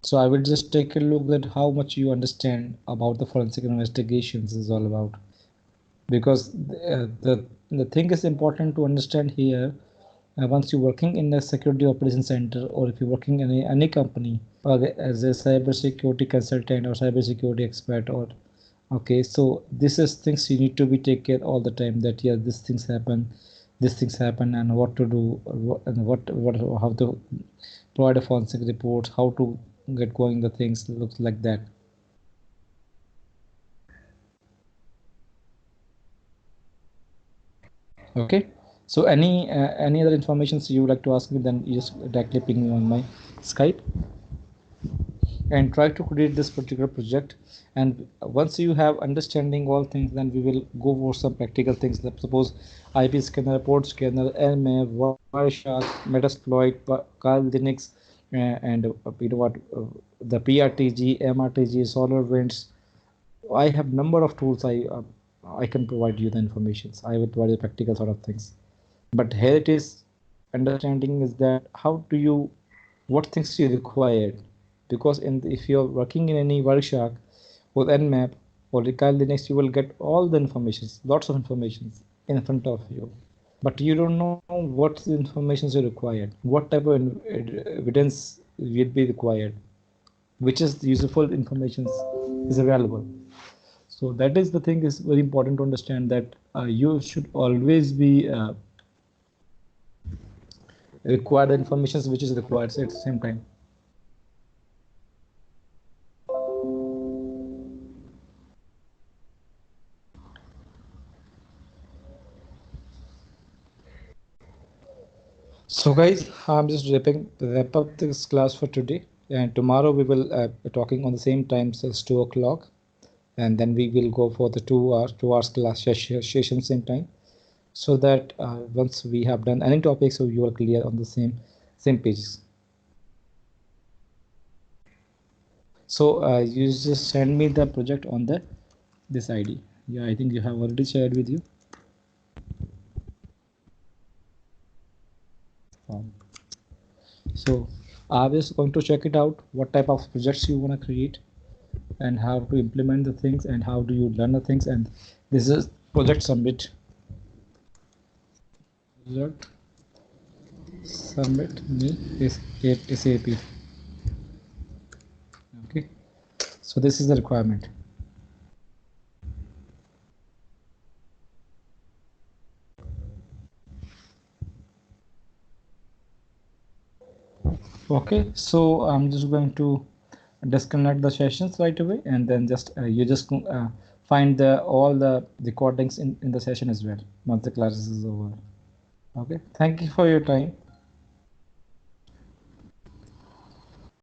So I will just take a look at how much you understand about the forensic investigations is all about, because the thing is important to understand here. Once you're working in a security operations center, or if you're working in any company, or as a cybersecurity consultant or cybersecurity expert, or okay, so this is things you need to be take care all the time, that yeah, these things happen, and what to do, what how to provide a forensic report, how to get going the things looks like that. Okay, so any other information you would like to ask me, then you just directly ping me on my Skype and try to create this particular project. And once you have understanding all things, then we will go for some practical things. Suppose IP scanner, port scanner, nmap, wireshark, metasploit, Kyle Linux, and you know what, the PRTG, MRTG, solar winds. I have number of tools. I can provide you the informations. I will provide the practical sort of things. But here it is, understanding is that how do you, what things you require, because if you're working in any workshop with nmap or recall linux, you will get all the informations, lots of informations in front of you, but you don't know what the informations are required, what type of evidence will be required, which is useful information is available. So that is the thing, is very important to understand, that you should always be require the information which is required at the same time. So guys, I'm just wrap up this class for today, and tomorrow we will be talking on the same time as 2 o'clock, and then we will go for the 2 hours class session same time, so that once we have done any topic, so you are clear on the same pages. So you just send me the project on the this ID. Yeah, I think you have already shared with you. So I'm just going to check it out, what type of projects you want to create and how to implement the things and how do you learn the things. And this is project submit. Project submit me is SAP. Okay, so this is the requirement. Okay, so I'm just going to disconnect the sessions right away, and then just you just find the all the recordings in the session as well once the class is over. Okay, thank you for your time.